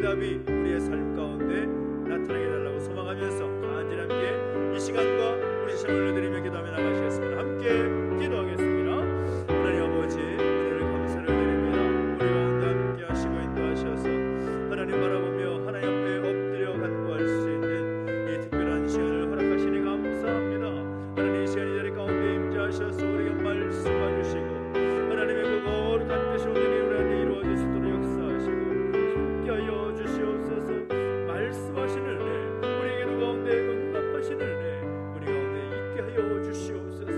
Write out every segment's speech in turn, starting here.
응답이 우리의 삶 가운데 나타나게 해달라고 소망하면서 간절히 함께 이 시간과 우리 자신을 올려드리며 기도하며 나가시겠습니다. 함께 기도하겠습니다. 하나님 아버지, 은혜를 감사를 드립니다. 우리 가운데 함께 하시고 인도하셔서 하나님 바라보며 하나님 앞에 엎드려 간구할 수 있는 이 특별한 시간을 허락하시니 감사합니다. 하나님 이 시간 이 자리 가운데 임재하셔서 우리에게 말씀해 주시고 하나님의 그 거룩한 뜻이 오늘 우리 안에 이루어질 수 있도록 역사하시고 함께하여 주시옵소서. 말씀하시는 은혜, 우리에게도 가운데 응답하시는 은혜 우리 가운데 있게 하여 주시옵소서.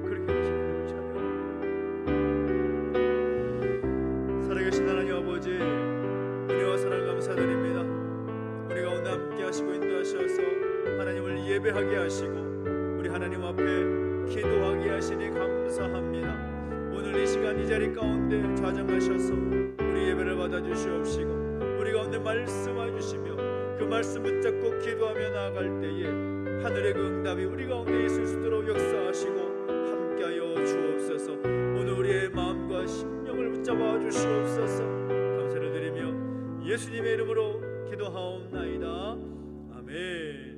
그렇게 하시는 자녀 살아계신 하나님 아버지, 은혜와 사랑 감사드립니다. 우리 가운데 함께하시고 인도하셔서 하나님을 예배하게 하시고 우리 하나님 앞에 기도하게 하시니 감사합니다. 오늘 이 시간 이 자리 가운데 좌정하셔서 우리 예배를 받아주시옵시고 우리 가운데 말씀해 주시며 그 말씀 붙잡고 기도하며 나아갈 때에 하늘의 그 응답이 우리 가운데 있을 수 있도록 역사하시고 함께하여 주옵소서. 오늘 우리의 마음과 심령을 붙잡아 주시옵소서. 감사를 드리며 예수님의 이름으로 기도하옵나이다. 아멘.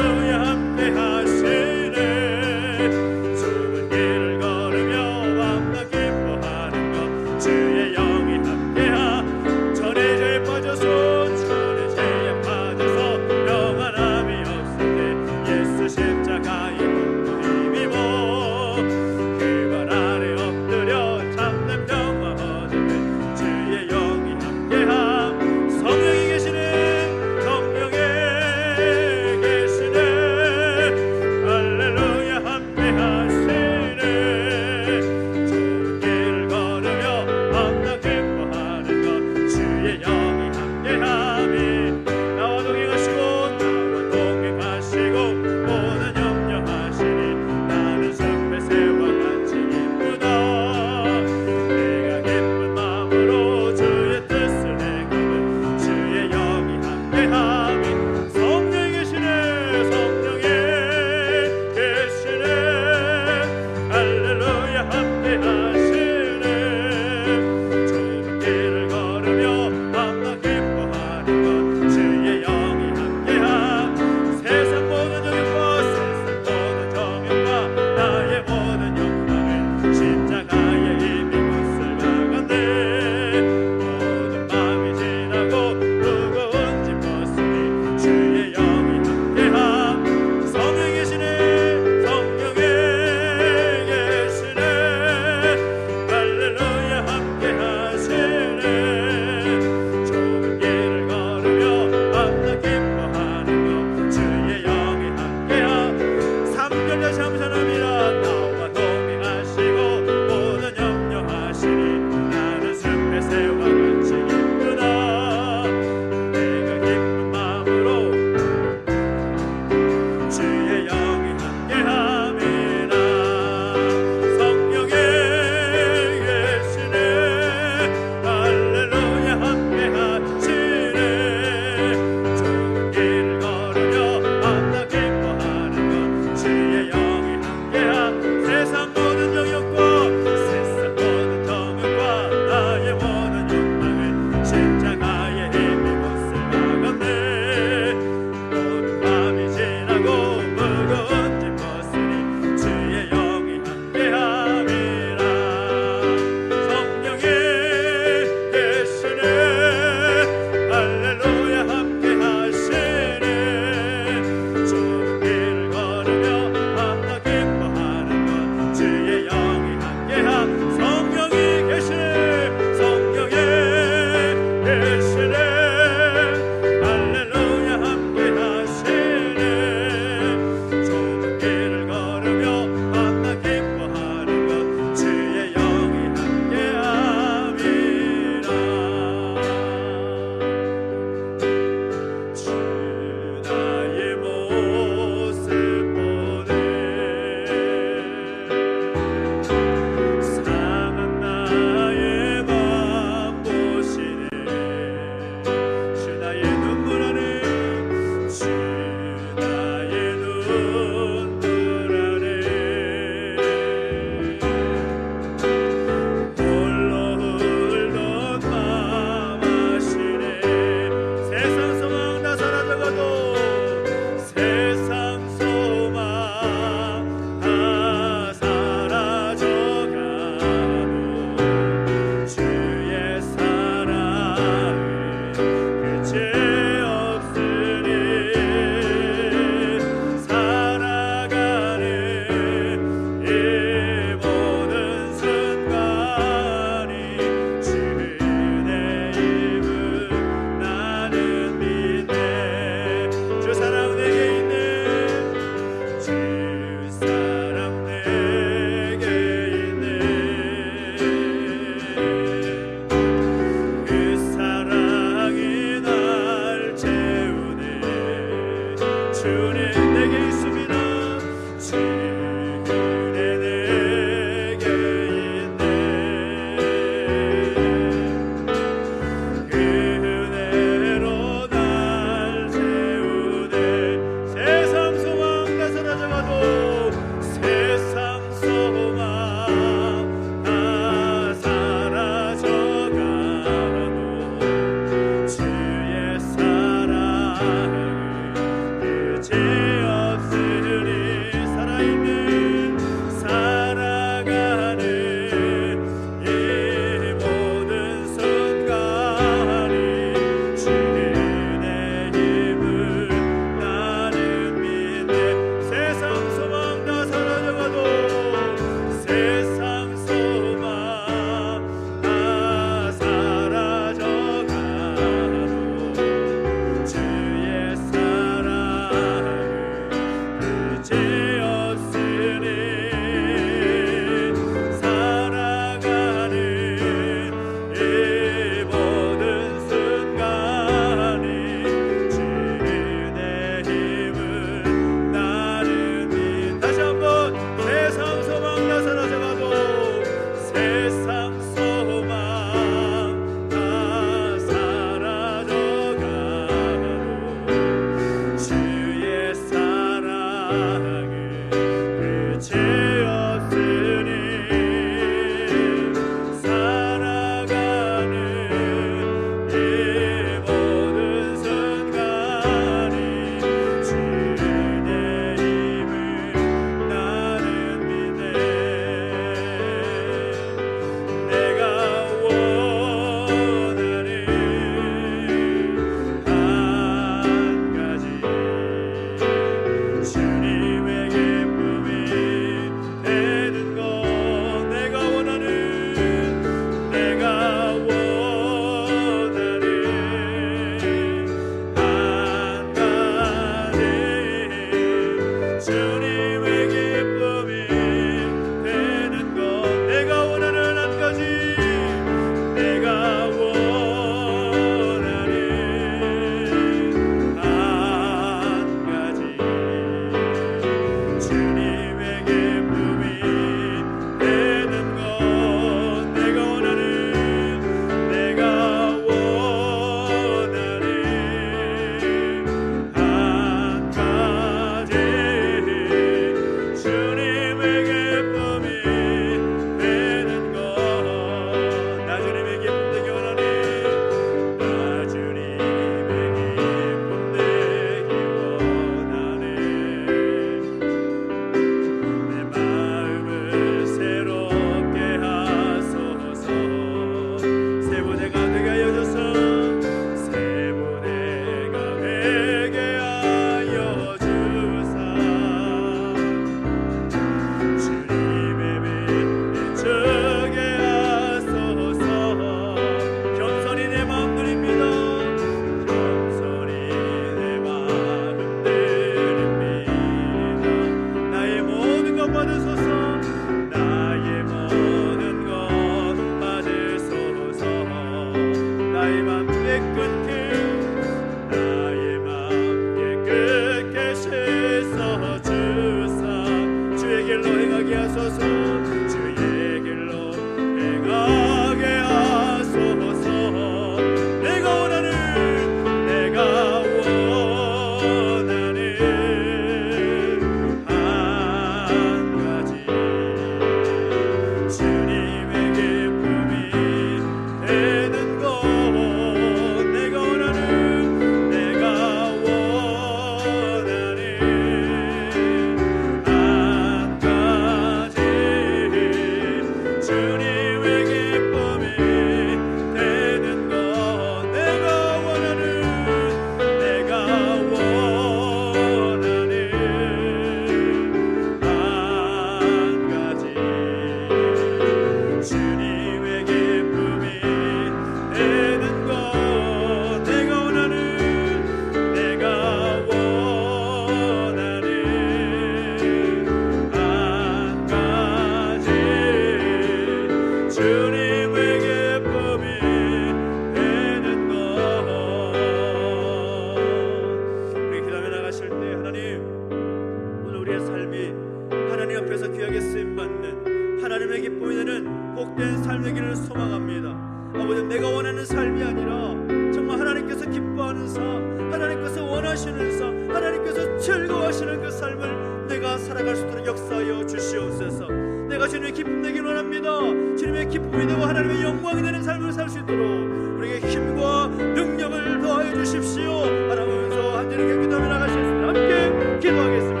하나님 앞에서 귀하게 쓰임받는 하나님의 기쁨이 되는 복된 삶의 길을 소망합니다. 아버지, 내가 원하는 삶이 아니라 정말 하나님께서 기뻐하는 삶, 하나님께서 원하시는 삶, 하나님께서 즐거워하시는 그 삶을 내가 살아갈 수 있도록 역사하여 주시옵소서. 내가 주님의 기쁨 되길 원합니다. 주님의 기쁨이 되고 하나님의 영광이 되는 삶을 살 수 있도록 우리에게 힘과 능력을 더하여 주십시오. 바라보면서 한절하게 기도하며 나가시겠습니다. 함께 기도하겠습니다.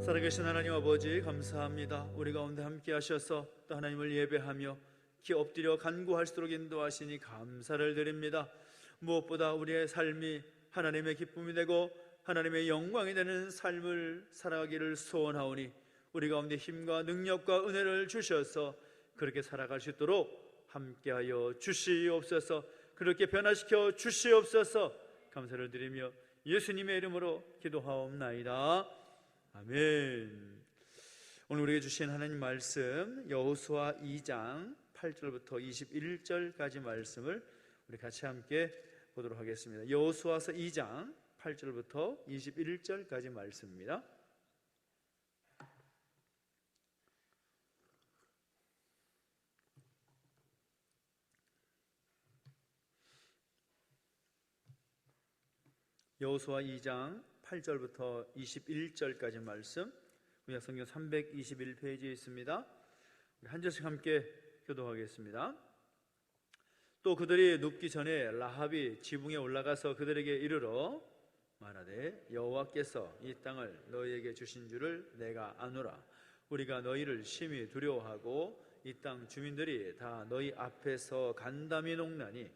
살아계신 하나님 아버지, 감사합니다. 우리 가운데 함께 하셔서 또 하나님을 예배하며 기 엎드려 간구할수록 인도하시니 감사를 드립니다. 무엇보다 우리의 삶이 하나님의 기쁨이 되고 하나님의 영광이 되는 삶을 살아가기를 소원하오니 우리 가운데 힘과 능력과 은혜를 주셔서 그렇게 살아갈 수 있도록 함께하여 주시옵소서. 그렇게 변화시켜 주시옵소서. 감사를 드리며 예수님의 이름으로 기도하옵나이다. 아멘. 오늘 우리에게 주신 하나님 말씀 여호수아 2장 8절부터 21절까지 말씀을 우리 같이 함께 보도록 하겠습니다. 여호수아서 2장 8절부터 21절까지 말씀입니다. 여호수아 2장 8절부터 21절까지 말씀, 구약 성경 321페이지에 있습니다. 한 절씩 함께 교도하겠습니다. 또 그들이 눕기 전에 라합이 지붕에 올라가서 그들에게 이르러 말하되 여호와께서 이 땅을 너희에게 주신 줄을 내가 아노라. 우리가 너희를 심히 두려워하고 이 땅 주민들이 다 너희 앞에서 간담이 녹나니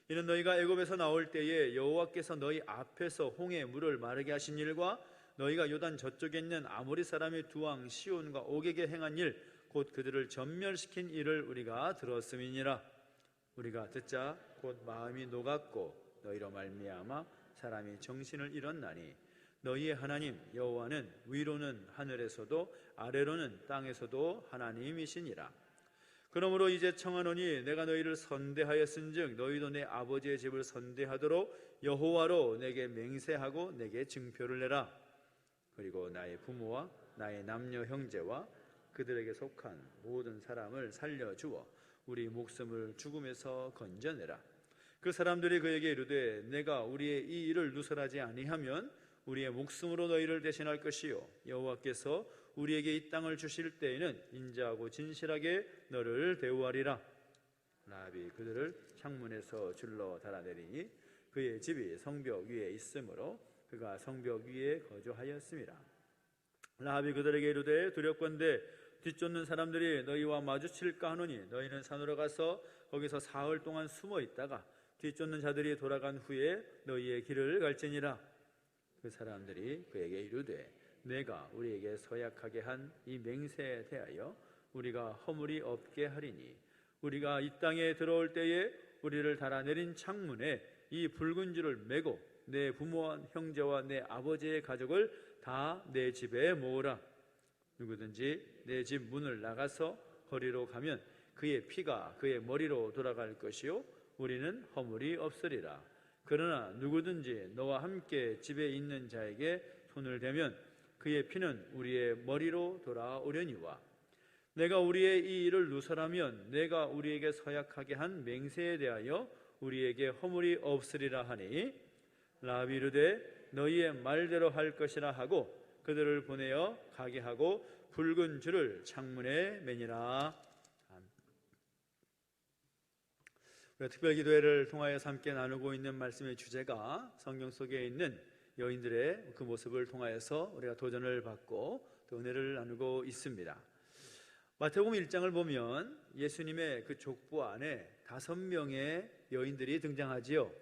이는 너희가 애굽에서 나올 때에 여호와께서 너희 앞에서 홍해 물을 마르게 하신 일과 너희가 요단 저쪽에 있는 아모리 사람의 두 왕 시온과 옥에게 행한 일 곧 그들을 전멸시킨 일을 우리가 들었음이니라. 우리가 듣자 곧 마음이 녹았고 너희로 말미암아 사람이 정신을 잃었나니 너희의 하나님 여호와는 위로는 하늘에서도 아래로는 땅에서도 하나님이시니라. 그러므로 이제 청하노니 내가 너희를 선대하였은즉 너희도 내 아버지의 집을 선대하도록 여호와로 내게 맹세하고 내게 증표를 내라. 그리고 나의 부모와 나의 남녀 형제와 그들에게 속한 모든 사람을 살려주어 우리 목숨을 죽음에서 건져내라. 그 사람들이 그에게 이르되 내가 우리의 이 일을 누설하지 아니하면 우리의 목숨으로 너희를 대신할 것이요 여호와께서 우리에게 이 땅을 주실 때에는 인자하고 진실하게 너를 대우하리라. 라합이 그들을 창문에서 줄로 달아내리니 그의 집이 성벽 위에 있으므로 그가 성벽 위에 거주하였습니다. 라합이 그들에게 이르되 두렵건대 뒤쫓는 사람들이 너희와 마주칠까 하노니 너희는 산으로 가서 거기서 사흘 동안 숨어 있다가 뒤쫓는 자들이 돌아간 후에 너희의 길을 갈지니라. 그 사람들이 그에게 이르되 내가 우리에게 서약하게 한 이 맹세에 대하여 우리가 허물이 없게 하리니 우리가 이 땅에 들어올 때에 우리를 달아내린 창문에 이 붉은 줄을 매고 내 부모와 형제와 내 아버지의 가족을 다 내 집에 모으라. 누구든지 내 집 문을 나가서 거리로 가면 그의 피가 그의 머리로 돌아갈 것이요 우리는 허물이 없으리라. 그러나 누구든지 너와 함께 집에 있는 자에게 손을 대면 그의 피는 우리의 머리로 돌아오려니와 내가 우리의 이 일을 누설하면 내가 우리에게 서약하게 한 맹세에 대하여 우리에게 허물이 없으리라 하니 라합이 이르되 너희의 말대로 할 것이라 하고 그들을 보내어 가게 하고 굵은 줄을 창문에 매니라. 우리가 특별기도회를 통하여서 함께 나누고 있는 말씀의 주제가 성경 속에 있는 여인들의 그 모습을 통하여서 우리가 도전을 받고 또 은혜를 나누고 있습니다. 마태복음 1장을 보면 예수님의 그 족보 안에 5명의 여인들이 등장하지요.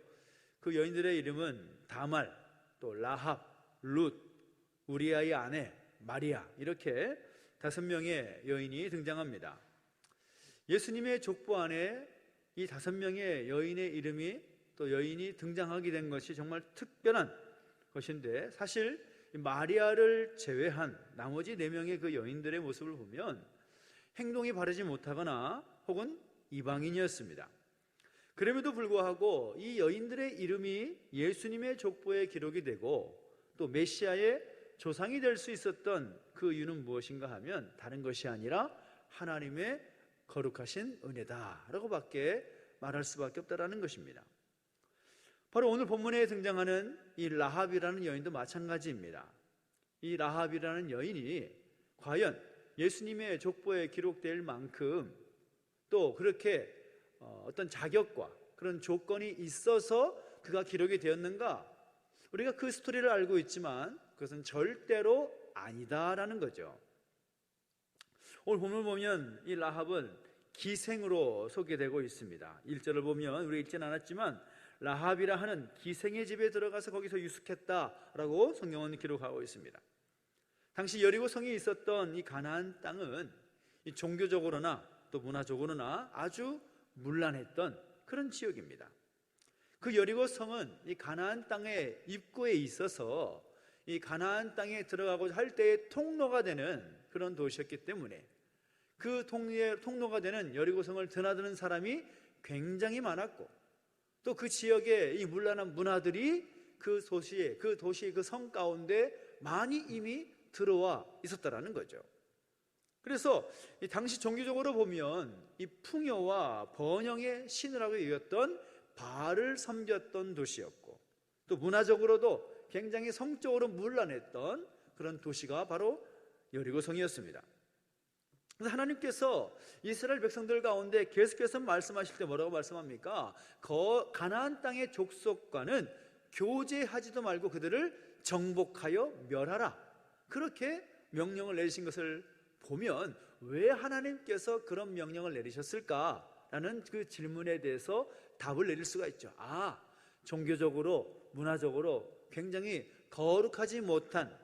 그 여인들의 이름은 다말, 또 라합, 룻, 우리아의 아내 마리아, 이렇게 5명의 여인이 등장합니다. 예수님의 족보 안에 이 5명의 여인의 이름이 또 여인이 등장하게 된 것이 정말 특별한 것인데, 사실 마리아를 제외한 나머지 4명의 그 여인들의 모습을 보면 행동이 바르지 못하거나 혹은 이방인이었습니다. 그럼에도 불구하고 이 여인들의 이름이 예수님의 족보에 기록이 되고 또 메시아의 조상이 될 수 있었던 그 이유는 무엇인가 하면 다른 것이 아니라 하나님의 거룩하신 은혜다라고 밖에 말할 수밖에 없다라는 것입니다. 바로 오늘 본문에 등장하는 이 라합이라는 여인도 마찬가지입니다. 이 라합이라는 여인이 과연 예수님의 족보에 기록될 만큼 또 그렇게 어떤 자격과 그런 조건이 있어서 그가 기록이 되었는가? 우리가 그 스토리를 알고 있지만 그것은 절대로 아니다라는 거죠. 오늘 본문을 보면 이 라합은 기생으로 소개되고 있습니다. 1절을 보면 우리 읽지는 않았지만 라합이라 하는 기생의 집에 들어가서 거기서 유숙했다라고 성경은 기록하고 있습니다. 당시 여리고 성이 있었던 이 가나안 땅은 이 종교적으로나 또 문화적으로나 아주 문란했던 그런 지역입니다. 그 여리고 성은 이 가나안 땅의 입구에 있어서 이 가나안 땅에 들어가고자 할 때의 통로가 되는 그런 도시였기 때문에 그 통로가 되는 여리고성을 드나드는 사람이 굉장히 많았고 또 그 지역의 이 문란한 문화들이 그 도시의 그 성 가운데 많이 이미 들어와 있었다라는 거죠. 그래서 이 당시 종교적으로 보면 이 풍요와 번영의 신이라고 여겼던 바알을 섬겼던 도시였고 또 문화적으로도 굉장히 성적으로 문란했던 그런 도시가 바로 여리고성이었습니다. 그래서 하나님께서 이스라엘 백성들 가운데 계속해서 말씀하실 때 뭐라고 말씀합니까? 가나안 땅의 족속과는 교제하지도 말고 그들을 정복하여 멸하라, 그렇게 명령을 내리신 것을 보면 왜 하나님께서 그런 명령을 내리셨을까라는 그 질문에 대해서 답을 내릴 수가 있죠. 종교적으로 문화적으로 굉장히 거룩하지 못한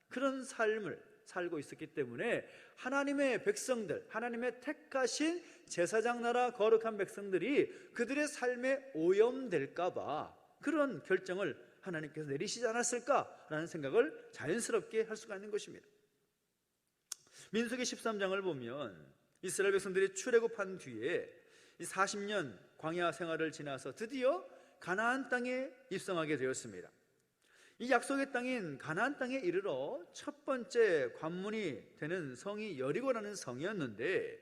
그런 삶을 살고 있었기 때문에 하나님의 백성들, 하나님의 택하신 제사장 나라 거룩한 백성들이 그들의 삶에 오염될까 봐 그런 결정을 하나님께서 내리시지 않았을까라는 생각을 자연스럽게 할 수가 있는 것입니다. 민수기 13장을 보면 이스라엘 백성들이 출애굽한 뒤에 40년 광야 생활을 지나서 드디어 가나안 땅에 입성하게 되었습니다. 이 약속의 땅인 가나안 땅에 이르러 첫 번째 관문이 되는 성이 여리고라는 성이었는데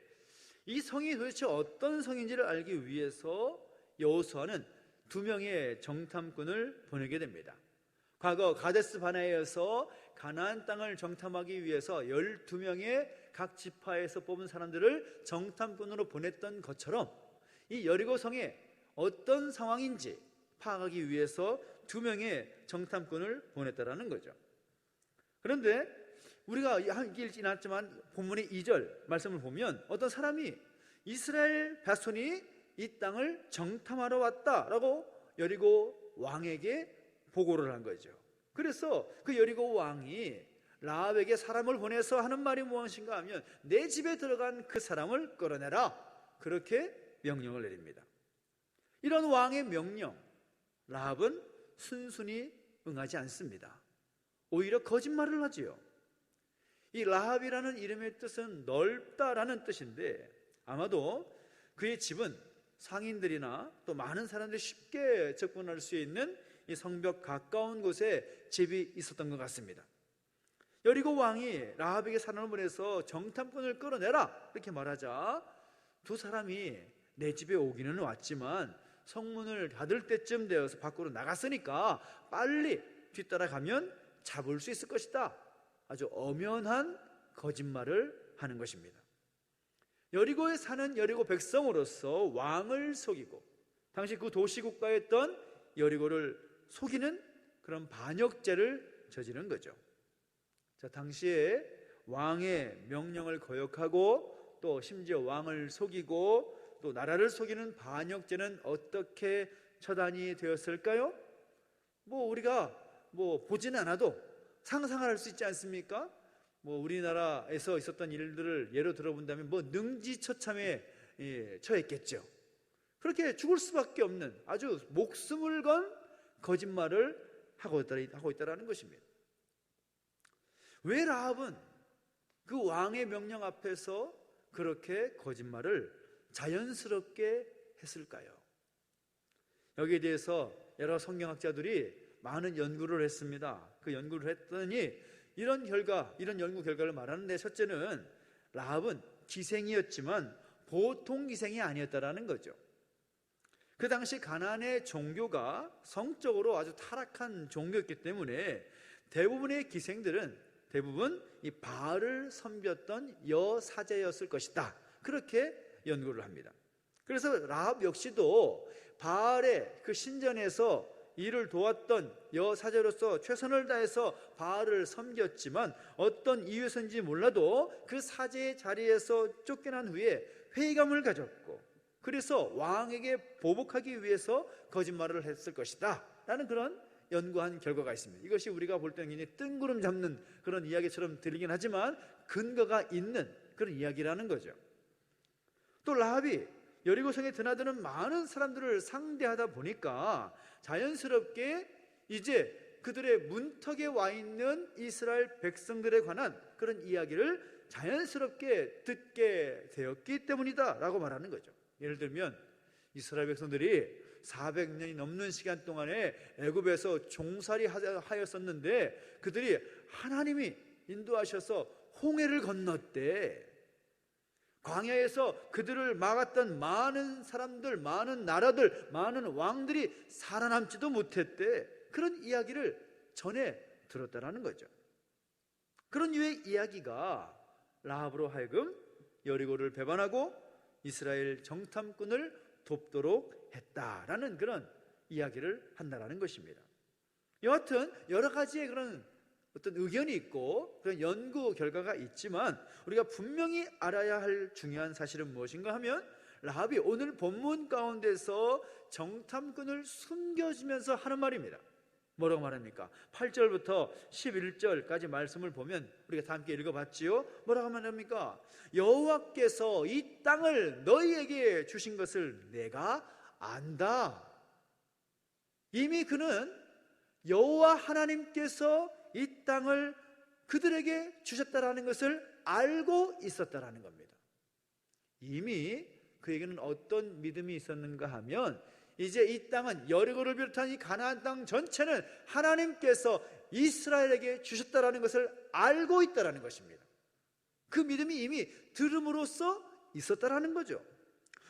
이 성이 도대체 어떤 성인지를 알기 위해서 여호수아는 2명의 정탐꾼을 보내게 됩니다. 과거 가데스 바네아에서 가나안 땅을 정탐하기 위해서 12명의 각 지파에서 뽑은 사람들을 정탐꾼으로 보냈던 것처럼 이 여리고 성에 어떤 상황인지 파악하기 위해서 2명의 정탐꾼을 보냈다라는 거죠. 그런데 우리가 읽지 않았지만 본문의 2절 말씀을 보면 어떤 사람이 이스라엘 백성이 이 땅을 정탐하러 왔다라고 여리고 왕에게 보고를 한 거죠. 그래서 그 여리고 왕이 라합에게 사람을 보내서 하는 말이 무엇인가 하면 내 집에 들어간 그 사람을 끌어내라, 그렇게 명령을 내립니다. 이런 왕의 명령, 라합은 순순히 응하지 않습니다. 오히려 거짓말을 하지요. 이 라합이라는 이름의 뜻은 넓다라는 뜻인데 아마도 그의 집은 상인들이나 또 많은 사람들이 쉽게 접근할 수 있는 이 성벽 가까운 곳에 집이 있었던 것 같습니다. 여리고 왕이 라합에게 사람을 보내서 정탐꾼을 끌어내라 이렇게 말하자 2 사람이 내 집에 오기는 왔지만 성문을 닫을 때쯤 되어서 밖으로 나갔으니까 빨리 뒤따라가면 잡을 수 있을 것이다, 아주 엄연한 거짓말을 하는 것입니다. 여리고에 사는 여리고 백성으로서 왕을 속이고 당시 그 도시국가였던 여리고를 속이는 그런 반역죄를 저지른 거죠. 자, 당시에 왕의 명령을 거역하고 또 심지어 왕을 속이고 또 나라를 속이는 반역죄는 어떻게 처단이 되었을까요? 우리가 보지는 않아도 상상할 수 있지 않습니까? 우리나라에서 있었던 일들을 예로 들어본다면 능지처참에 처했겠죠. 그렇게 죽을 수밖에 없는 아주 목숨을 건 거짓말을 하고 있다라는 것입니다. 왜 라합은 그 왕의 명령 앞에서 그렇게 거짓말을 자연스럽게 했을까요? 여기에 대해서 여러 성경학자들이 많은 연구를 했습니다. 그 연구를 했더니 이런 연구 결과를 말하는데, 첫째는 라합은 기생이었지만 보통 기생이 아니었다라는 거죠. 그 당시 가나안의 종교가 성적으로 아주 타락한 종교였기 때문에 대부분의 기생들은 대부분 이 바알을 섬겼던 여사제였을 것이다, 그렇게 연구를 합니다. 그래서 라합 역시도 바알의 그 신전에서 일을 도왔던 여사제로서 최선을 다해서 바알을 섬겼지만 어떤 이유에서인지 몰라도 그 사제의 자리에서 쫓겨난 후에 회의감을 가졌고, 그래서 왕에게 보복하기 위해서 거짓말을 했을 것이다 라는 그런 연구한 결과가 있습니다. 이것이 우리가 볼 때는 굉장히 뜬구름 잡는 그런 이야기처럼 들리긴 하지만 근거가 있는 그런 이야기라는 거죠. 또 라합이 여리고성에 드나드는 많은 사람들을 상대하다 보니까 자연스럽게 이제 그들의 문턱에 와 있는 이스라엘 백성들에 관한 그런 이야기를 자연스럽게 듣게 되었기 때문이다 라고 말하는 거죠. 예를 들면 이스라엘 백성들이 400년이 넘는 시간 동안에 애굽에서 종살이 하였었는데 그들이 하나님이 인도하셔서 홍해를 건넜대. 광야에서 그들을 막았던 많은 사람들, 많은 나라들, 많은 왕들이 살아남지도 못했대. 그런 이야기를 전해 들었다라는 거죠. 그런 유의 이야기가 라합으로 하여금 여리고를 배반하고 이스라엘 정탐꾼을 돕도록 했다라는 그런 이야기를 한다라는 것입니다. 여하튼 여러 가지의 그런 어떤 의견이 있고 그런 연구 결과가 있지만 우리가 분명히 알아야 할 중요한 사실은 무엇인가 하면 라합이 오늘 본문 가운데서 정탐꾼을 숨겨주면서 하는 말입니다. 뭐라고 말합니까? 8절부터 11절까지 말씀을 보면 우리가 다 함께 읽어봤지요. 뭐라고 말합니까? 여호와께서 이 땅을 너희에게 주신 것을 내가 안다. 이미 그는 여호와 하나님께서 이 땅을 그들에게 주셨다라는 것을 알고 있었다라는 겁니다. 이미 그에게는 어떤 믿음이 있었는가 하면 이제 이 땅은 여리고를 비롯한 이 가나안 땅 전체는 하나님께서 이스라엘에게 주셨다라는 것을 알고 있다라는 것입니다. 그 믿음이 이미 들음으로써 있었다라는 거죠.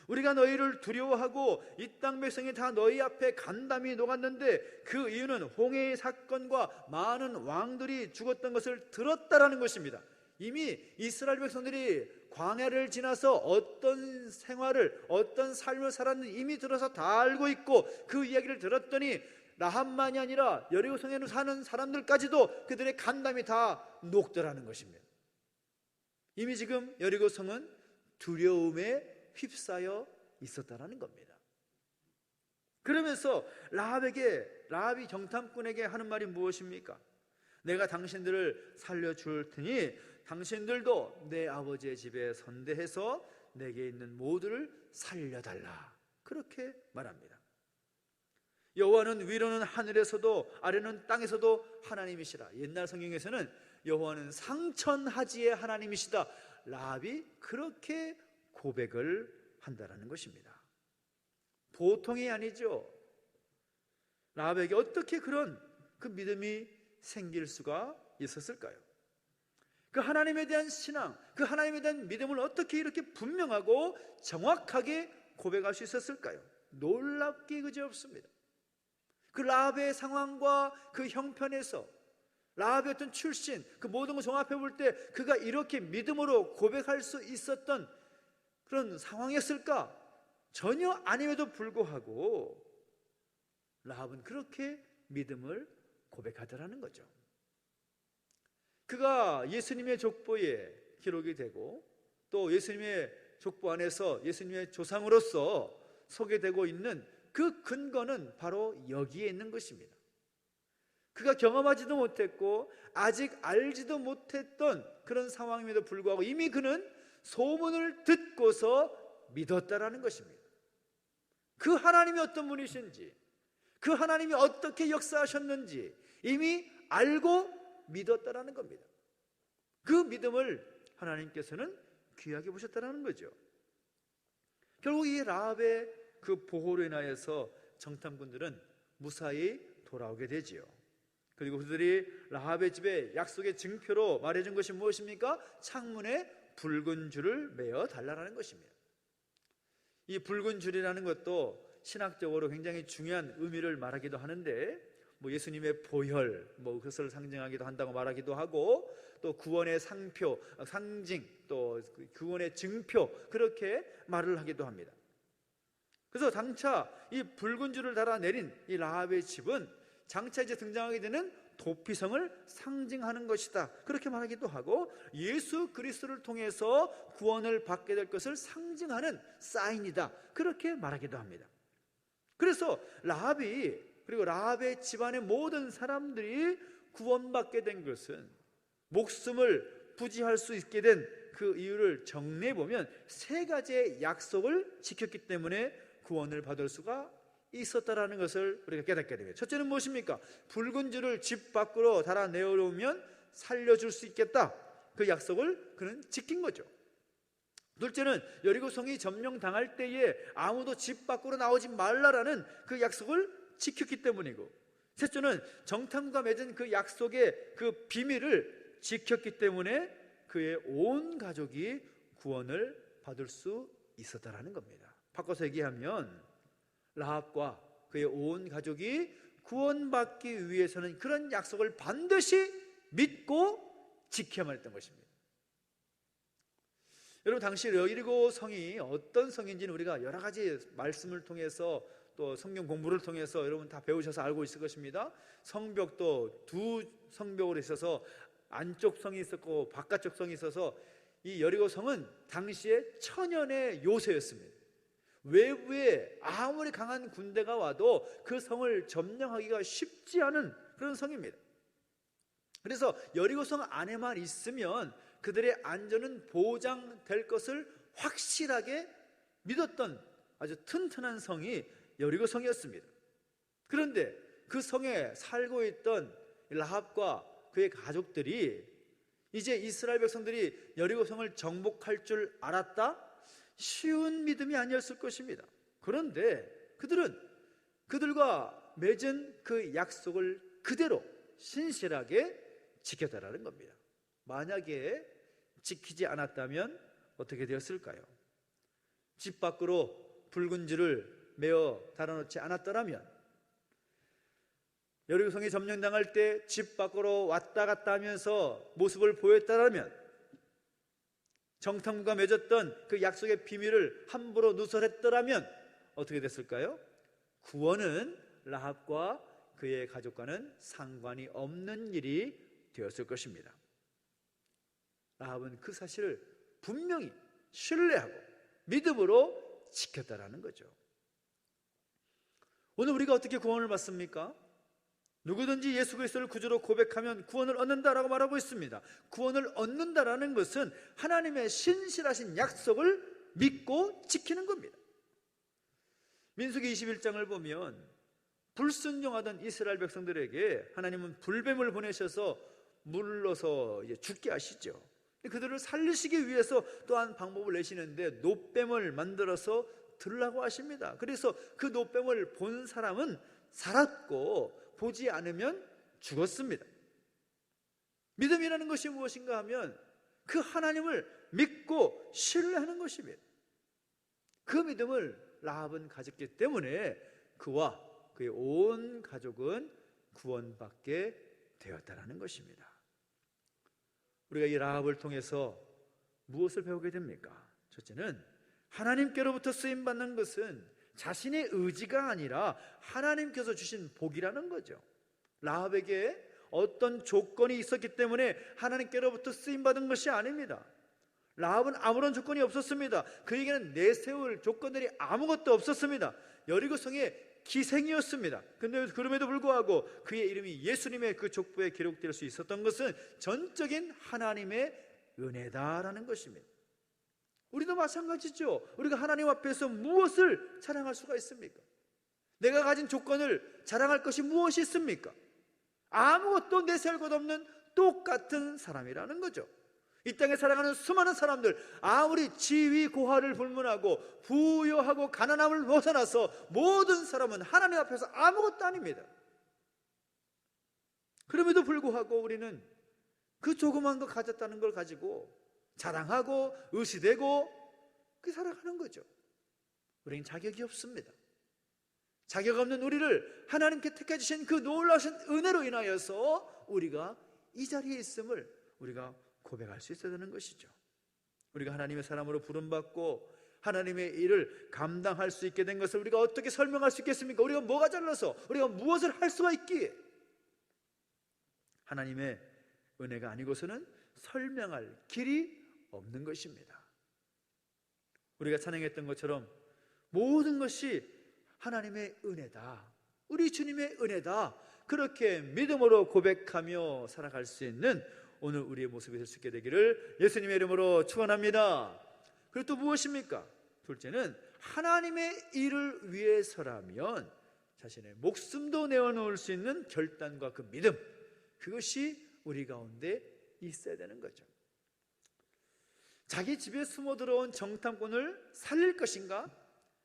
우리가 너희를 두려워하고 이 땅 백성이 다 너희 앞에 간담이 녹았는데 그 이유는 홍해의 사건과 많은 왕들이 죽었던 것을 들었다라는 것입니다. 이미 이스라엘 백성들이 광야를 지나서 어떤 생활을, 어떤 삶을 살았는지 이미 들어서 다 알고 있고 그 이야기를 들었더니 라합만이 아니라 여리고성에 사는 사람들까지도 그들의 간담이 다 녹더라는 것입니다. 이미 지금 여리고성은 두려움에 휩싸여 있었다라는 겁니다. 그러면서 라합이 정탐꾼에게 하는 말이 무엇입니까? 내가 당신들을 살려줄 테니 당신들도 내 아버지의 집에 선대해서 내게 있는 모두를 살려달라, 그렇게 말합니다. 여호와는 위로는 하늘에서도 아래는 땅에서도 하나님이시라. 옛날 성경에서는 여호와는 상천하지의 하나님이시다. 라합이 그렇게 고백을 한다라는 것입니다. 보통이 아니죠. 라합에게 어떻게 그런 그 믿음이 생길 수가 있었을까요? 그 하나님에 대한 신앙, 그 하나님에 대한 믿음을 어떻게 이렇게 분명하고 정확하게 고백할 수 있었을까요? 놀랍기 그지없습니다. 그 라합의 상황과 그 형편에서 라합의 어떤 출신, 그 모든 걸 종합해 볼 때 그가 이렇게 믿음으로 고백할 수 있었던 그런 상황이었을까? 전혀 아님에도 불구하고 라합은 그렇게 믿음을 고백하더라는 거죠. 그가 예수님의 족보에 기록이 되고 또 예수님의 족보 안에서 예수님의 조상으로서 소개되고 있는 그 근거는 바로 여기에 있는 것입니다. 그가 경험하지도 못했고 아직 알지도 못했던 그런 상황임에도 불구하고 이미 그는 소문을 듣고서 믿었다라는 것입니다. 그 하나님이 어떤 분이신지, 그 하나님이 어떻게 역사하셨는지 이미 알고 믿었다라는 겁니다. 그 믿음을 하나님께서는 귀하게 보셨다라는 거죠. 결국 이 라합의 그 보호로 인하여서 정탐꾼들은 무사히 돌아오게 되지요. 그리고 그들이 라합의 집에 약속의 증표로 말해준 것이 무엇입니까? 창문에 붉은 줄을 매어 달라라는 것입니다. 이 붉은 줄이라는 것도 신학적으로 굉장히 중요한 의미를 말하기도 하는데, 예수님의 보혈, 그것을 상징하기도 한다고 말하기도 하고, 또 구원의 상표, 상징, 또 구원의 증표, 그렇게 말을 하기도 합니다. 그래서 장차 이 붉은 줄을 달아 내린 이 라합의 집은 장차 이제 등장하게 되는 도피성을 상징하는 것이다, 그렇게 말하기도 하고, 예수 그리스도를 통해서 구원을 받게 될 것을 상징하는 사인이다, 그렇게 말하기도 합니다. 그래서 라합이, 그리고 라합의 집안의 모든 사람들이 구원받게 된 것은, 목숨을 부지할 수 있게 된 그 이유를 정리해 보면 세 가지의 약속을 지켰기 때문에 구원을 받을 수가 있었다라는 것을 우리가 깨닫게 됩니다. 첫째는 무엇입니까? 붉은 줄을 집 밖으로 달아 내어놓으면 살려줄 수 있겠다, 그 약속을 그는 지킨 거죠. 둘째는 여리고성이 점령당할 때에 아무도 집 밖으로 나오지 말라라는 그 약속을 지켰기 때문이고, 셋째는 정탐과 맺은 그 약속의 그 비밀을 지켰기 때문에 그의 온 가족이 구원을 받을 수 있었다라는 겁니다. 바꿔서 얘기하면 라합과 그의 온 가족이 구원받기 위해서는 그런 약속을 반드시 믿고 지켜야만 했던 것입니다. 여러분, 당시 여리고 성이 어떤 성인지는 우리가 여러 가지 말씀을 통해서 또 성경 공부를 통해서 여러분 다 배우셔서 알고 있을 것입니다. 성벽도 두 성벽으로 있어서 안쪽 성이 있었고 바깥쪽 성이 있어서 이 여리고 성은 당시에 천연의 요새였습니다. 외부에 아무리 강한 군대가 와도 그 성을 점령하기가 쉽지 않은 그런 성입니다. 그래서 여리고성 안에만 있으면 그들의 안전은 보장될 것을 확실하게 믿었던 아주 튼튼한 성이 여리고성이었습니다. 그런데 그 성에 살고 있던 라합과 그의 가족들이 이제 이스라엘 백성들이 여리고성을 정복할 줄 알았다? 쉬운 믿음이 아니었을 것입니다. 그런데 그들은 그들과 맺은 그 약속을 그대로 신실하게 지켰다라는 겁니다. 만약에 지키지 않았다면 어떻게 되었을까요? 집 밖으로 붉은 줄을 매어 달아놓지 않았더라면, 여리고성이 점령당할 때 집 밖으로 왔다 갔다 하면서 모습을 보였다면, 정탐과 맺었던 그 약속의 비밀을 함부로 누설했더라면 어떻게 됐을까요? 구원은 라합과 그의 가족과는 상관이 없는 일이 되었을 것입니다. 라합은 그 사실을 분명히 신뢰하고 믿음으로 지켰다라는 거죠. 오늘 우리가 어떻게 구원을 받습니까? 누구든지 예수 그리스도를 구주로 고백하면 구원을 얻는다라고 말하고 있습니다. 구원을 얻는다라는 것은 하나님의 신실하신 약속을 믿고 지키는 겁니다. 민수기 21장을 보면 불순종하던 이스라엘 백성들에게 하나님은 불뱀을 보내셔서 물러서 죽게 하시죠. 그들을 살리시기 위해서 또한 방법을 내시는데 노뱀을 만들어서 들라고 하십니다. 그래서 그 노뱀을 본 사람은 살았고 보지 않으면 죽었습니다. 믿음이라는 것이 무엇인가 하면 그 하나님을 믿고 신뢰하는 것입니다. 그 믿음을 라합은 가졌기 때문에 그와 그의 온 가족은 구원받게 되었다라는 것입니다. 우리가 이 라합을 통해서 무엇을 배우게 됩니까? 첫째는 하나님께로부터 쓰임받는 것은 자신의 의지가 아니라 하나님께서 주신 복이라는 거죠. 라합에게 어떤 조건이 있었기 때문에 하나님께로부터 쓰임받은 것이 아닙니다. 라합은 아무런 조건이 없었습니다. 그에게는 내세울 조건들이 아무것도 없었습니다. 여리고성의 기생이었습니다. 근데 그럼에도 불구하고 그의 이름이 예수님의 그 족보에 기록될 수 있었던 것은 전적인 하나님의 은혜다라는 것입니다. 우리도 마찬가지죠. 우리가 하나님 앞에서 무엇을 자랑할 수가 있습니까? 내가 가진 조건을 자랑할 것이 무엇이 있습니까? 아무것도 내세울 것 없는 똑같은 사람이라는 거죠. 이 땅에 살아가는 수많은 사람들, 아무리 지위 고하를 불문하고 부유하고 가난함을 벗어나서 모든 사람은 하나님 앞에서 아무것도 아닙니다. 그럼에도 불구하고 우리는 그 조그만 거 가졌다는 걸 가지고 자랑하고 의시되고 그렇게 살아가는 거죠. 우리는 자격이 없습니다. 자격 없는 우리를 하나님께 택해 주신 그 놀라신 은혜로 인하여서 우리가 이 자리에 있음을 우리가 고백할 수 있어야 되는 것이죠. 우리가 하나님의 사람으로 부름받고 하나님의 일을 감당할 수 있게 된 것을 우리가 어떻게 설명할 수 있겠습니까? 우리가 뭐가 잘나서 우리가 무엇을 할 수가 있기에? 하나님의 은혜가 아니고서는 설명할 길이 없는 것입니다. 우리가 찬양했던 것처럼 모든 것이 하나님의 은혜다, 우리 주님의 은혜다, 그렇게 믿음으로 고백하며 살아갈 수 있는 오늘 우리의 모습이 될 수 있게 되기를 예수님의 이름으로 축원합니다. 그리고 또 무엇입니까? 둘째는 하나님의 일을 위해서라면 자신의 목숨도 내어놓을 수 있는 결단과 그 믿음, 그것이 우리 가운데 있어야 되는 거죠. 자기 집에 숨어 들어온 정탐꾼을 살릴 것인가?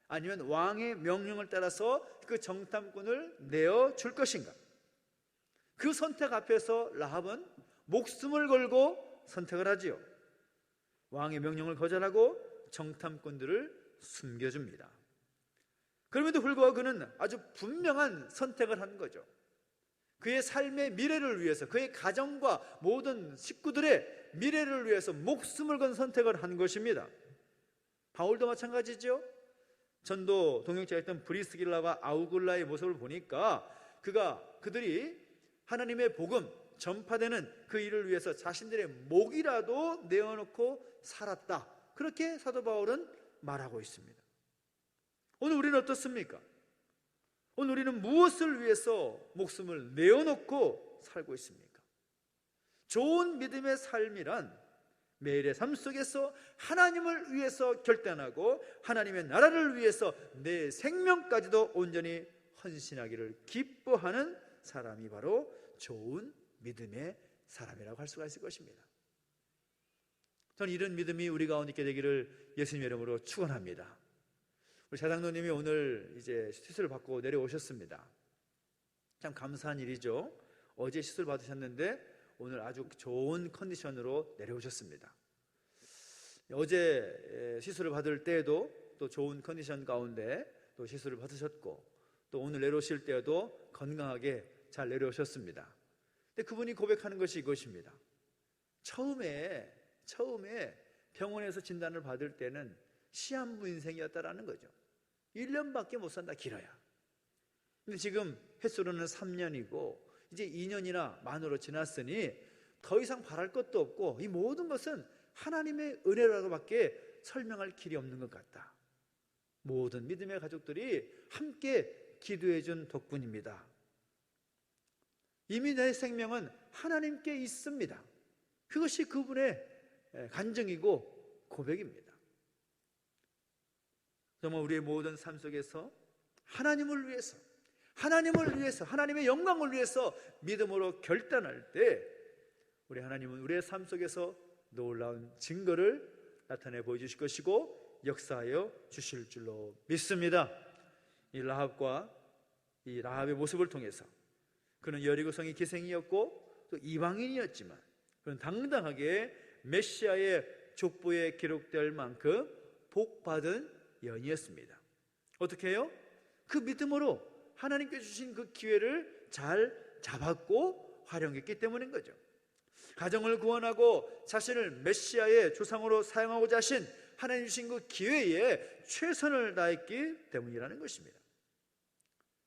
아니면 왕의 명령을 따라서 그 정탐꾼을 내어줄 것인가? 그 선택 앞에서 라합은 목숨을 걸고 선택을 하지요. 왕의 명령을 거절하고 정탐꾼들을 숨겨줍니다. 그럼에도 불구하고 그는 아주 분명한 선택을 한 거죠. 그의 삶의 미래를 위해서, 그의 가정과 모든 식구들의 미래를 위해서 목숨을 건 선택을 한 것입니다. 바울도 마찬가지죠. 전도 동역자였던 브리스길라와 아우굴라의 모습을 보니까 그들이 하나님의 복음 전파되는 그 일을 위해서 자신들의 목이라도 내어놓고 살았다, 그렇게 사도 바울은 말하고 있습니다. 오늘 우리는 어떻습니까? 오늘 우리는 무엇을 위해서 목숨을 내어놓고 살고 있습니까? 좋은 믿음의 삶이란 매일의 삶 속에서 하나님을 위해서 결단하고 하나님의 나라를 위해서 내 생명까지도 온전히 헌신하기를 기뻐하는 사람이 바로 좋은 믿음의 사람이라고 할 수가 있을 것입니다. 저는 이런 믿음이 우리 가운데 있게 되기를 예수님의 이름으로 축원합니다. 우리 사장노님이 오늘 이제 시술을 받고 내려오셨습니다. 참 감사한 일이죠. 어제 시술 받으셨는데 오늘 아주 좋은 컨디션으로 내려오셨습니다. 어제 시술을 받을 때에도 또 좋은 컨디션 가운데 또 시술을 받으셨고, 또 오늘 내려오실 때에도 건강하게 잘 내려오셨습니다. 근데 그분이 고백하는 것이 이것입니다. 처음에 병원에서 진단을 받을 때는 시한부 인생이었다라는 거죠. 1년밖에 못 산다, 길어야. 근데 지금 횟수로는 3년이고 이제 2년이나 만으로 지났으니 더 이상 바랄 것도 없고 이 모든 것은 하나님의 은혜라고밖에 설명할 길이 없는 것 같다. 모든 믿음의 가족들이 함께 기도해 준 덕분입니다. 이미 내 생명은 하나님께 있습니다. 그것이 그분의 간증이고 고백입니다. 정말 우리의 모든 삶 속에서 하나님을 위해서, 하나님의 영광을 위해서 믿음으로 결단할 때 우리 하나님은 우리의 삶 속에서 놀라운 증거를 나타내 보여주실 것이고 역사하여 주실 줄로 믿습니다. 이 라합의 모습을 통해서 그는 여리고성의 기생이었고 또 이방인이었지만 그는 당당하게 메시아의 족보에 기록될 만큼 복받은 여인이었습니다. 어떻게 해요? 그 믿음으로 하나님께 주신 그 기회를 잘 잡았고 활용했기 때문인 거죠. 가정을 구원하고 자신을 메시아의 조상으로 사용하고자 하신 하나님 주신 그 기회에 최선을 다했기 때문이라는 것입니다.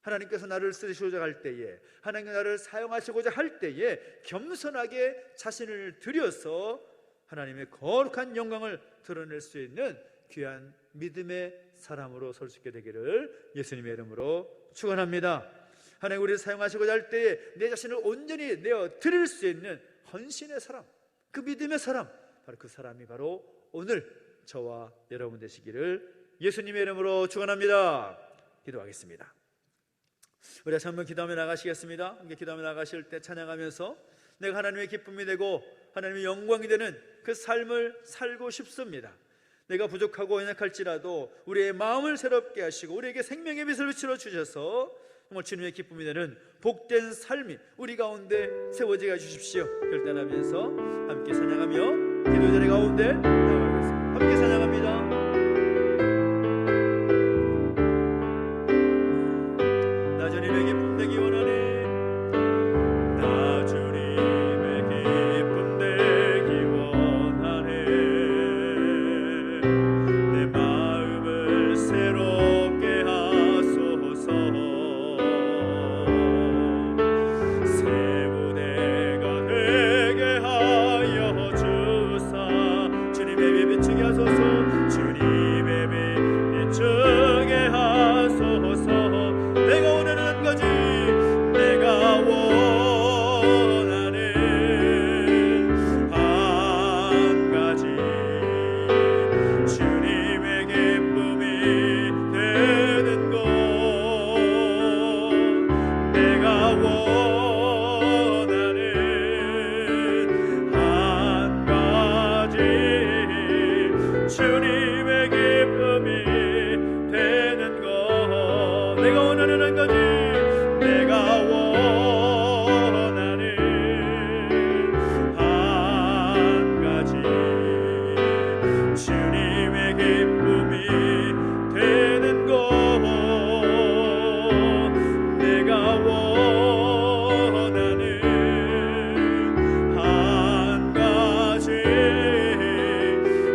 하나님께서 나를 쓰시고자 할 때에, 하나님께서 나를 사용하시고자 할 때에 겸손하게 자신을 들여서 하나님의 거룩한 영광을 드러낼 수 있는 귀한 믿음의 사람으로 설 수 있게 되기를 예수님의 이름으로 축원합니다. 하나님 우리를 사용하시고자 할 때에 내 자신을 온전히 내어 드릴 수 있는 헌신의 사람, 그 믿음의 사람, 바로 그 사람이 바로 오늘 저와 여러분 되시기를 예수님의 이름으로 축원합니다. 기도하겠습니다. 우리 다시 한번 기도하며 나가시겠습니다. 함께 기도하며 나가실 때 찬양하면서 내가 하나님의 기쁨이 되고 하나님의 영광이 되는 그 삶을 살고 싶습니다. 내가 부족하고 연약할지라도 우리의 마음을 새롭게 하시고 우리에게 생명의 빛을 비추어 주셔서 정말 주님의 기쁨이 되는 복된 삶이 우리 가운데 세워지게 해주십시오. 결단하면서 함께 찬양하며 기도 자리 가운데 나가겠습니다. 함께 찬양합니다. 나 주님의 기쁨 되기 원하네. 나 주님의 기쁨 되기 원하네. 내 마음을 새롭게 하소서. 새 무대가 되게 하여 주사. 주님의 빛 비추게 하소서. 주님의 빛 비추게 하소서. 내가 원하는 거지. 내가 원하는 한 가지. 주님의 기쁨이 되는 것. 내가 원하는 한 가지. 주님의 기쁨이 되는 것. 내가 원하는 한 가지. 내가 원하는 한 가지. 주님의 기쁨이 되는 것. 내가 원하는 한 가지.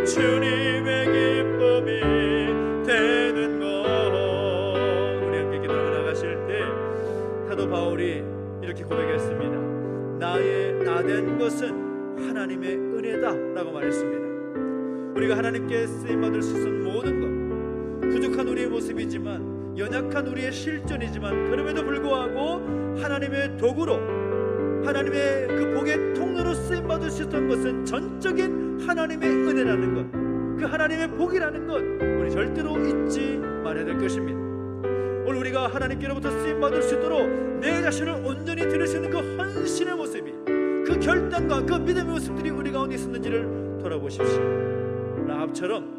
주님의 기쁨이 되는 것. 우리 함께 기도하며 나가실 때 사도 바울이 이렇게 고백했습니다. 나의 나된 것은 하나님의 은혜다 라고 말했습니다. 우리가 하나님께 쓰임받을 수 있는 모든 것, 부족한 우리의 모습이지만, 연약한 우리의 실존이지만, 그럼에도 불구하고 하나님의 도구로, 하나님의 그 복의 통로로 쓰임받을 수 있었던 것은 전적인 하나님의 은혜라는 것, 그 하나님의 복이라는 것, 우리 절대로 잊지 말아야 될 것입니다. 오늘 우리가 하나님께로부터 쓰임받을 수 있도록 내 자신을 온전히 드릴 수 있는 그 헌신의 모습이, 그 결단과 그 믿음의 모습들이 우리 가운데 있었는지를 돌아보십시오. 라합처럼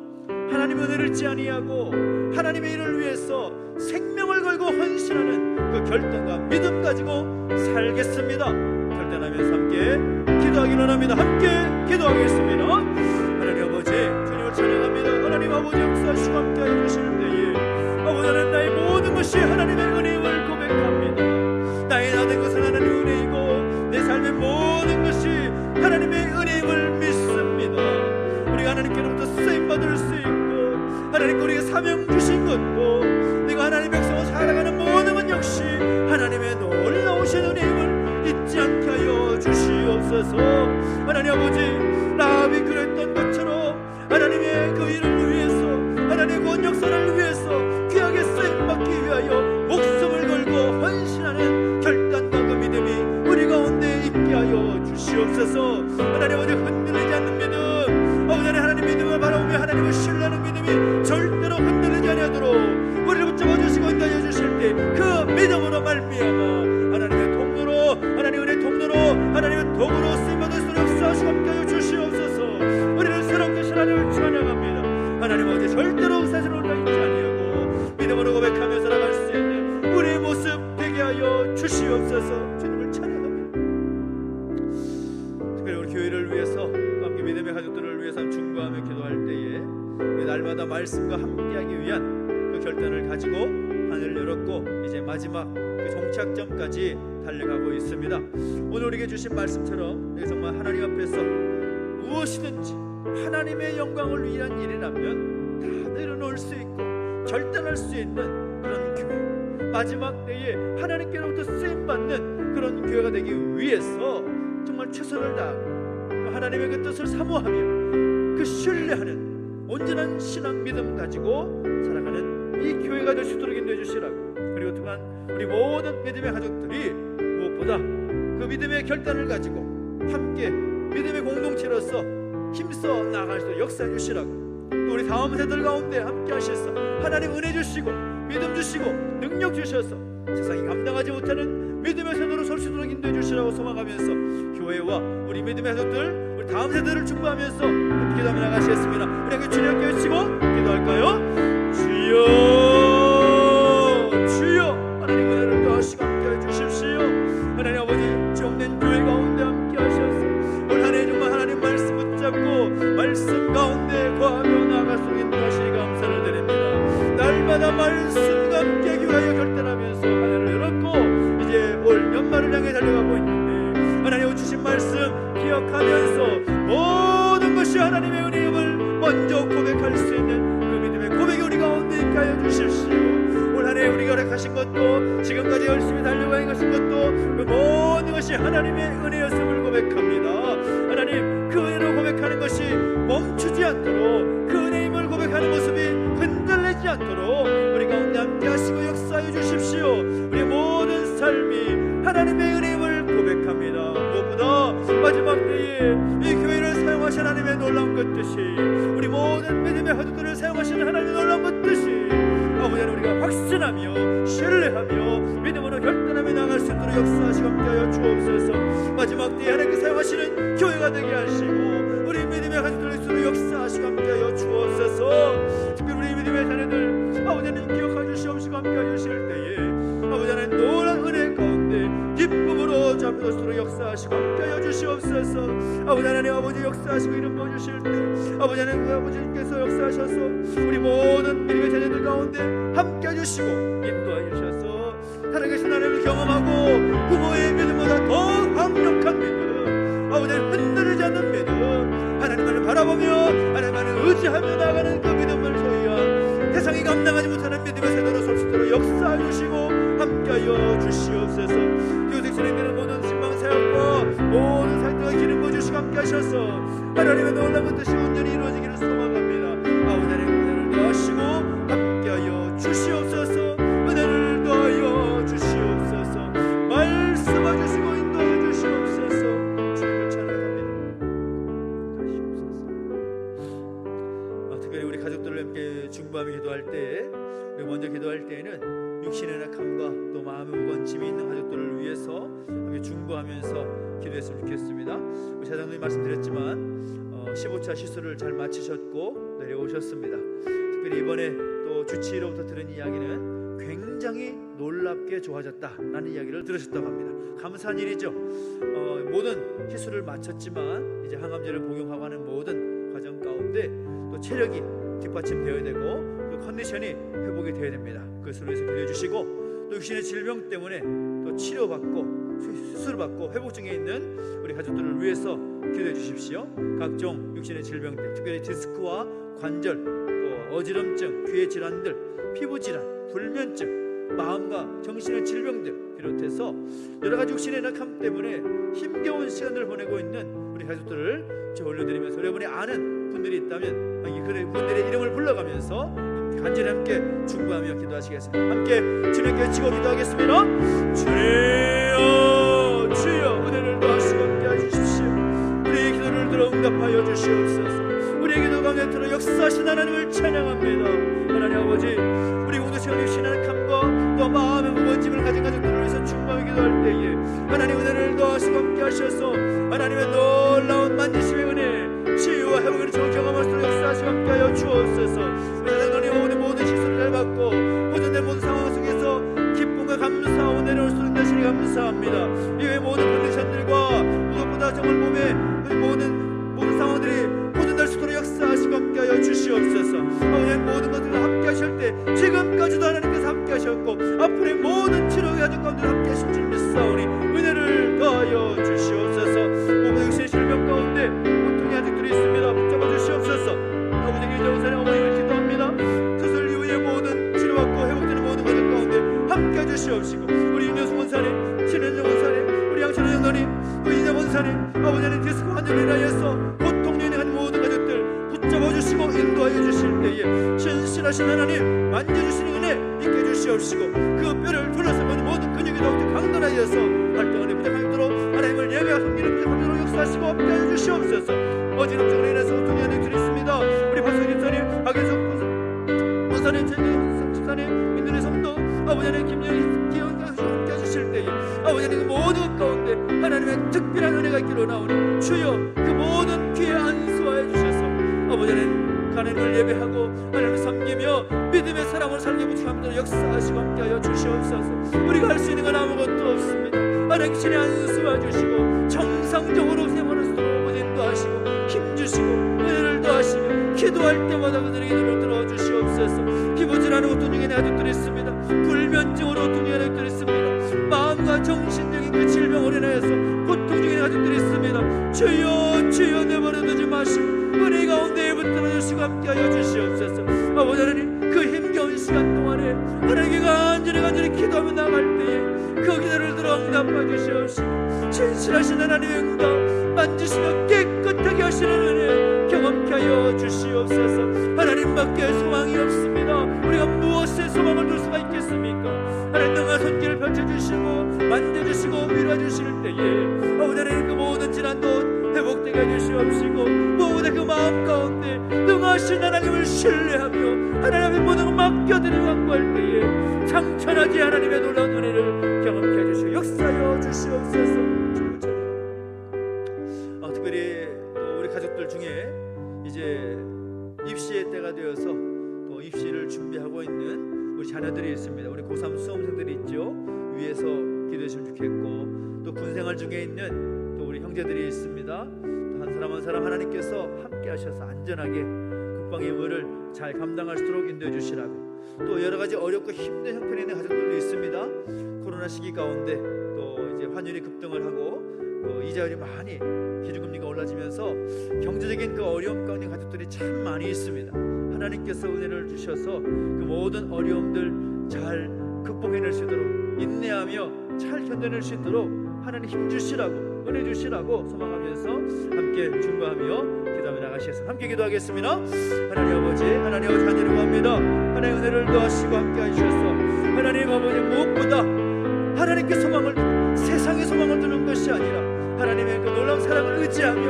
하나님의 은혜를 잊지 아니하고 하나님의 일을 위해서 생명을 걸고 헌신하는 그 결단과 믿음 가지고 살겠습니다. 결단하면서 함께 기도하기를 원합니다. 함께 기도하겠습니다. 하나님 아버지, 주님을 찬양합니다. 하나님 아버지 역사하시고 함께 해주실 때에 아버지, 나는 나의 모든 것이 하나님의 은혜임을 고백합니다. 나의 나된 것은 하나님의 은혜이고 내 삶의 모든 것이 하나님의 은혜임을 믿습니다. 우리가 하나님께로부터 쓰임받을 수 있고 하나님께 우리에게 사명 주신 것도, 내가 하나님의 백성으로 살아가는 모든 것 역시 하나님의 놀라우신 은혜임을 잊지 않게 하여 주시옵소서. 하나님 아버지, 라합이 그랬던 것처럼 하나님의 그 일을 위해서, 하나님의 구원 역사를 위해서 귀하게 쓰임받기 위하여 목숨을 걸고 헌신하는 결단과 그 믿음이 우리 가운데 있게 하여 주시옵소서. 하나님 아버지, 흔들리지 않는 믿음, 아버지 하나님 믿음을 바라보며 하나님을 신뢰하는 믿음이 절대로 흔들리지 아니하도록 우리를 붙잡아 주시고 인도하여 주실 때 그 믿음으로 말미암아 하나님의 통로로, 하나님의 은혜 통로로, 하나님의 도구로 쓰임받을 수 있는 역사하시고 함께 하여 주시옵소서. 우리를 새롭게 하나님을 찬양합니다. 하나님 아버지, 절대로 사실을 우리가 잊지 아니하고 믿음으로 고백하며 살아갈 수 있는 우리의 모습 되게 하여 주시옵소서. 주님을 찬양합니다. 특별히 우리 교회를 위해서, 함께 믿음의 가족들을 위해서 중보하며 기도할 때에 날마다 말씀과 함께하기 위한 그 결단을 가지고 하늘을 열었고, 이제 마지막 그 그 종착점까지 달려가고 있습니다. 오늘 우리에게 주신 말씀처럼 정말 하나님 앞에서 무엇이든지 하나님의 영광을 위한 일이라면 다 내려놓을 수 있고 결단할 수 있는 그런 교회, 마지막 때에 하나님께로부터 쓰임받는 그런 교회가 되기 위해서 정말 최선을 다하고 하나님의 그 뜻을 사모하며 그 신뢰하는 온전한 신앙 믿음 가지고 살아가는 이 교회가 될 수 있도록 인도해 주시라고. 그리고 또한 우리 모든 믿음의 가족들이 무엇보다 그 믿음의 결단을 가지고 함께 믿음의 공동체로서 힘써 나아갈 수 있도록 역사해 주시라고. 또 우리 다음 세대들 가운데 함께 하셔서 하나님 은혜 주시고 믿음 주시고 능력 주셔서 세상이 감당하지 못하는 믿음의 세대로 설 수 있도록 인도해 주시라고 소망하면서 교회와 우리 믿음의 가족들 우리 다음 세대를 중보하면서 함께 기도하며 나가시겠습니다. 우리 함께 주님께 외치고 기도할까요? 주여 주여 하나님 은혜를 더하시고 함께 해주십시오. 하나님 아버지 지옥된 교회 가운데 함께 하셔서 올 한 해 정말 하나님 말씀 붙잡고 말씀 가운데 거하며 나아갈 수 있는 인도하시니 감사를 드립니다. 날마다 말씀과 함께 교회하여 결단하면서 한 해를 열었고 이제 올 연말을 향해 달려가고 있는데 하나님 주신 말씀 기억하면서 모든 것이 하나님의 은혜임을 먼저 고백할 수 있는 그 믿음의 고백이 우리 가운데 있게 하여 주십시오. 올 한 해 우리가 허락하신 것도 지금까지 열심히 달려가는 것인 것도 그 모든 것이 하나님의 은혜였음을 고백합니다. 하나님 그 은혜로 고백하는 것이 멈추지 않도록 그 은혜임을 고백하는 모습이 흔들리지 않도록 우리 가운데 함께 하시고 역사해 주십시오. 우리 모든 삶이 하나님의 은혜임을 고백합니다. 무엇보다 마지막 때에 이 교회를 사용하신 하나님의 놀라운 것 뜻이 우리 모든 믿음의 하도들을 사용하시는 하나님의 놀라운 것 뜻이 아버지는 우리가 확신하며 신뢰하며 믿음으로 결단하며 나갈 수 있도록 역사하시고 함께하여 주옵소서. 마지막 때에 하나님께 사용하시는 교회가 되게 하시고 우리 믿음의 가족들을 역사하시고 함께하여 주옵소서. 특별히 우리 믿음의 자녀들 아버지는 기억해 주시옵시고 함께하여 주실 때에 아버지는 놀라운 은혜 가운데 기쁨으로 잠들수록 역사하시고 함께하여 주시옵소서. 아버지 하나님 아버지 역사하시고 이름 부어주실 때 아버지 하나님 아버지께서 역사하셔서 우리 모든 믿음의 자녀들 가운데 함께해 주시고 인도하여 주셔서 살아계신 하나님을 경험하고 부모의 믿음보다 더 강력한 믿음 아버지는 흔들리지 않는 믿음 하나님만을 바라보며 하나님만을 의지하며 나가는 그 믿음을 소유한 세상이 감당하지 못하는 믿음의 세대로 설 수 있도록 역사해 주시고 함께하여 주시옵소서. 교색 진행되는 모든 신방사역과 모든 상태가 기름 부어주시고 함께하셔서 하나님의 놀라운 뜻이 온전히 이루어지기를 소망합니다. 아버지 하나님 은혜를 더하시고 함께하여 주시옵소서. 은혜를 더하여 주시옵소서. 말씀해 주시고 인도해 주시옵소서. 주님을 찬양합니다. 주시옵소서. 특별히 우리 가족들을 함께 중보하며 기도할 때 먼저 기도할 때에는 육신의 낙함과 또 마음의 무건짐이 있는 가족들을 위해서 함께 중보하면서 기도했으면 좋겠습니다. 우리 사장님이 말씀드렸지만 15차 시술을 잘 마치셨고 내려오셨습니다. 특별히 이번에 또 주치의로부터 들은 이야기는 굉장히 놀랍게 좋아졌다라는 이야기를 들으셨다고 합니다. 감사한 일이죠. 모든 시술을 마쳤지만 이제 항암제를 복용하고 하는 모든 과정 가운데 또 체력이 뒷받침되어야 되고 또 컨디션이 회복이 되어야 됩니다. 그것을 위해서 기도해 주시고 또 육신의 질병 때문에 또 치료받고 수술을 받고 회복 중에 있는 우리 가족들을 위해서 기도해 주십시오. 각종 육신의 질병들 특별히 디스크와 관절 또 어지럼증, 귀의 질환들, 피부 질환, 불면증, 마음과 정신의 질병들 비롯해서 여러 가지 육신의 낙함 때문에 힘겨운 시간을 보내고 있는 우리 가족들을 올려드리면서 여러분이 아는 분들이 있다면 그분들의 이름을 불러가면서 간절히 함께 중보하며 기도하시겠습니다. 함께 주님께 외치고 기도하겠습니다. 주여 주여 은혜를 더하시고 함께 해주십시오. 우리의 기도를 들어 응답하여 주시옵소서. 우리의 기도 가운데 들어 역사하신 하나님을 찬양합니다. 하나님 아버지 우리 공동체가 육신의 낙함과 또 마음의 무거운 짐을 가진 가족들을 위해서 중보하며 기도할 때에 하나님 은혜를 더하시고 함께 하셔서 하나님의 놀라운 만지심의 은혜 치유와 회복을 경험할 수 있도록 역사하시고 함께하여 주옵소서. 우리 하나님 모든 시술을 잘 받고 보존된 모든 상황 속에서 기쁨과 감사하고 내려올 수 있는 것이 감사합니다. 이외의 모든 컨디션들과 무엇보다 정말 몸의 모든 상황들이 보존될 수 있도록 역사하시고 함께하여 주시옵소서. 아버지 모든 것들을 함께 하실 때 지금까지도 하나님께서 함께 하셨고 앞으로의 모든 치료가 가족 가운데 함께 하실 줄 믿사오니 은혜를 더하여 주시옵소서. 모든 육신의 질병 가운데 고통의 아직들이 있습니다. 붙잡아 주시옵소서. 아버지 기정선의 어머니를 기도합니다. 수술 이후에 모든 치료받고 회복되는 모든 가족 가운데 함께 해주시옵시고, 우리 윤여수 원사님, 신현정 원사님, 우리 양천의 영사님, 이인영 원사님, 아버지는 디스크 환자로 인하여서 고통 유행한 모든 가족들 붙잡아 주시고 인도하여 주실 때에 신실하신 하나님 만져주시는 은혜 있게 해주시옵시고, 그 뼈를 둘러싸는 모든 근육이 더욱더 강건하여서 활동을 부족함도록 하나님을 예배와 섬기는 부족함도록 역사하시고 함께 하여 주시옵소서. 어지럽증으로 인해서 고통이 하나 드렸습니다. 우리 박성 집사님, 박예석 원사님, 최진희 집사님, 민들의 성도, 아버지 하나님 김영희 기원과 함께 해주실 때에 아버지 하나님 그 모든 가운데 하나님의 특별한 은혜가 있기로 나오니 주여 그 모든 귀에 안수하여 주셔서 아버지 하나님 하나님을 예배하고 하나님을 섬기며 믿음의 사랑을 살게 부탁합니다. 역사하시고 함께하여 주시옵소서. 우리가 할 수 있는 건 아무것도 없습니다. 하나님 신의 안수해 주시고 정상적으로 생활할 수 있도록 아버지 인도하시고 힘주시고 은혜를 더하시며 기도할 때마다 그들의 기도를 들어주시옵소서. 피부질환으로 고통 중에 아직들이 있습니다. 불면증으로 고통 중에 아직들이 있습니다. 마음과 정신적인 그 질병으로 인해서 고통 중에 아직들이 있습니다. 주여 주여 내버려두지 마시고 은혜 가운데 붙들어 주시고 함께하여 주시옵소서. 아버지 하나님 그 힘겨운 시간 동안에 하나님께 간절히 기도하며 나갈 때에 그 기도를 들어 응답해 주시옵시고 신실하신 하나님의 응답 만지시며 깨끗하게 하시는 은혜 경험케 하여 주시옵소서. 하나님밖에 소망이 없습니다. 우리가 무엇에 소망을 둘 수가 있겠습니까? 하나님 능한 손길을 펼쳐주시고 만져주시고 위로해주실 때에 아버지 하나님 그 모든 질환도 회복되게 해주시옵시고 모든 그 마음 가운데 능하신 하나님을 신뢰하며 하나님의 모든 걸 맡겨드리고 간구할 때에 상처나지 하나님의 놀라운 은혜를 경험케 해주시고 역사하여 주시옵소서. 특별히 또 우리 가족들 중에 이제 입시의 때가 되어서 또 입시를 준비하고 있는 우리 자녀들이 있습니다. 우리 고3 수험생들이 있죠. 위에서 기도했으면 좋겠고 또 군생활 중에 있는 또 우리 형제들이 있습니다. 또 한 사람 한 사람 하나님께서 함께 하셔서 안전하게 국방의 의무를 잘 감당할 수 있도록 인도해 주시라고, 또 여러 가지 어렵고 힘든 형편에 있는 가족들도 있습니다. 코로나 시기 가운데 또 이제 환율이 급등을 하고 또 이자율이 많이 기준금리가 올라지면서 경제적인 그 어려움 가운데 가족들이 참 많이 있습니다. 하나님께서 은혜를 주셔서 그 모든 어려움들 잘 극복해낼 수 있도록 인내하며 잘 견뎌낼 수 있도록 하나님 힘 주시라고 은혜 주시라고 소망하면서 함께 중보하며 기도하며 나가시겠습니다. 함께 기도하겠습니다. 하나님 아버지 간절히 구합니다. 하나님 은혜를 더하시고 함께 하셔서 하나님 아버지 무엇보다 하나님께 소망을 세상의 소망을 두는 것이 아니라 하나님의 그 놀라운 사랑을 의지하며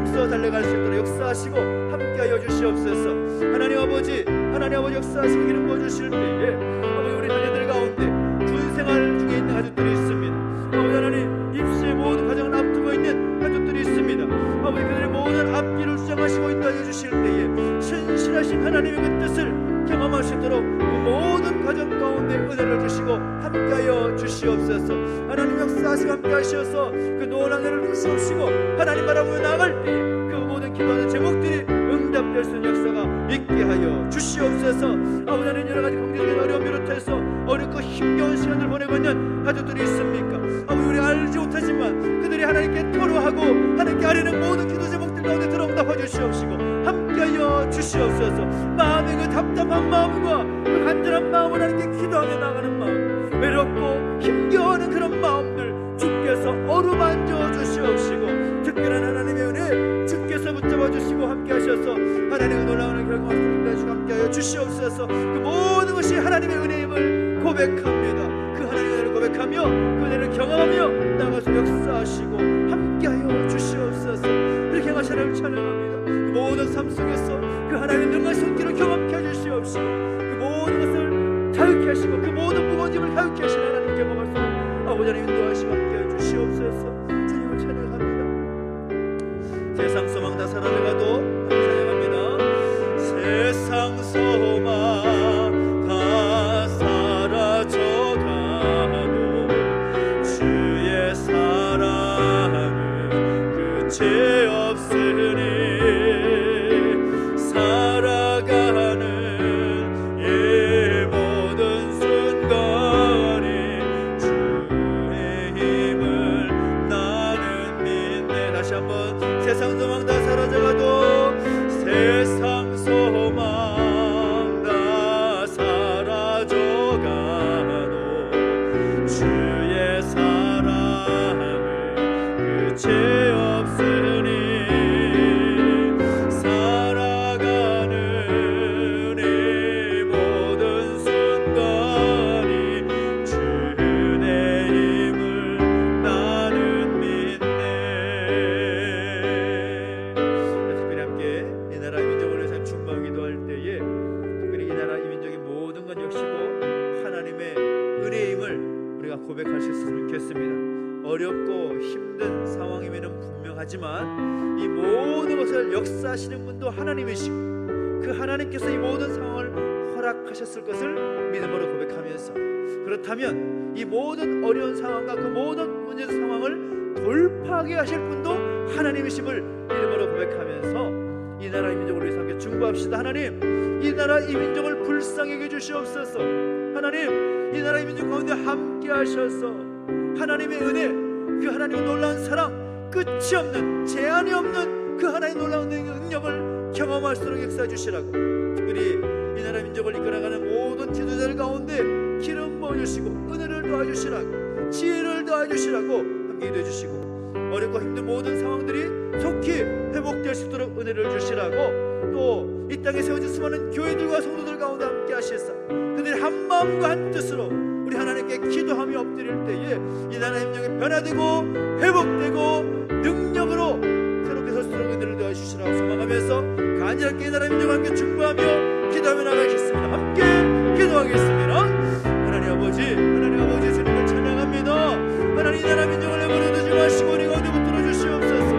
힘써 달려갈 수 있도록 역사하시고 함께하여 주시옵소서. 하나님 아버지 역사하시고 기름 부어주실 때에 아버지 우리 자녀들 가운데 군생활 중에 있는 가족들이 있습니다. 아버지 하나님 입시의 모든 과정을 앞두고 있는 가족들이 있습니다. 아버지 그들의 모든 앞길을 수정하시고 인도하여 주실 때에 신실하신 하나님의 그 뜻을 경험할 수 있도록 그 모든 가정 가운데 은혜를 주시고 함께하여 주시옵소서. 하나님 역사하시고 함께하셔서 그 놀라운 은혜를 주시옵시고 하나님 바라보며 나갈 때에 그 모든 기도하는 제목들이 응답될 수 있는 역사가 있게 하여 주시옵소서. 아버지 하나님 여러 가지 경제적인 어려움 비롯해서 어렵고 힘겨운 시간을 보내고 있는 가족들이 있습니까? 아버지 우리 알지 못하지만 그들이 하나님께 토로하고 하나님께 아뢰는 모든 기도 제목들 가운데 들어 응답해 주시옵시고 함께하여 주시옵소서. 마음의 그 답답한 마음과 그 간절한 마음을 하나님께 기도하며 나가는 마음, 외롭고 힘겨워하는 그런 마음들 주께서 어루만져 주시옵시고 특별한 하나님의 은혜 주께서 붙잡아 주시고 함께하셔서 하나님의 놀라운 결과를 이루어주시고 함께하여 주시옵소서. 그 모든 것이 하나님의 은혜임을 고백합니다. 그 하나님의 은혜를 고백하며 그 은혜를 경험하며 나가서 역사하시고 함께하여 주시옵소서. 그렇게 하나님을 찬양합니다. 그 모든 삶 속에서 그 하나님의 능한 손길을 경험케 해주시옵시고 그 모든 것을 자유케 하시고 그 모든 무거운 짐을 자유케 하시는 하나님께 먹을 수 아버지 하나님 인도하시고 함께해 주시옵소서. 주님을 찬양합니다. 세상 소망 다 사라져가도 찬양합니다. 세상 소망 다 사라져가도 주의 사랑은 끝이 없으니 살아가는 이 모든 순간이 고백하셨으면 좋겠습니다. 어렵고 힘든 상황이면 분명하지만 이 모든 것을 역사하시는 분도 하나님이시고 그 하나님께서 이 모든 상황을 허락하셨을 것을 믿음으로 고백하면서, 그렇다면 이 모든 어려운 상황과 그 모든 문제 상황을 돌파하게 하실 분도 하나님이심을 믿음으로 고백하면서 이 나라의 민족을 위해서 함께 중보합시다. 하나님, 이 나라 이 민족을 불쌍히 여주시옵소서. 하나님, 이 나라의 민족 가운데 함께 하셔서 하나님의 은혜, 그 하나님의 놀라운 사랑, 끝이 없는, 제한이 없는 그 하나님의 놀라운 능력을 경험할 수 있도록 역사해 주시라고, 특별히 이 나라 민족을 이끌어가는 모든 지도자들 가운데 기름 부어주시고 은혜를 도와주시라고, 지혜를 도와주시라고 함께 기도해 주시고, 어렵고 힘든 모든 상황들이 속히 회복될 수 있도록 은혜를 주시라고, 또 이 땅에 세워진 수많은 교회들과 성도들 가운데 함께 하시사 그들이 한 마음과 한 뜻으로 우리 하나님께 기도하며 엎드릴 때에 이 나라의 민족이 변화되고 회복되고 능력으로 새롭게 설 수 있도록 은혜를 도와주시라고 소망하면서 간절하게 이 나라의 민족과 함께 중보하며 기도하며 나가겠습니다. 함께 기도하겠습니다. 하나님 아버지 주님을 찬양합니다. 하나님, 이 나라 민족을 내버려 두지 마시고 우리 가운데 붙들어 주시옵소서.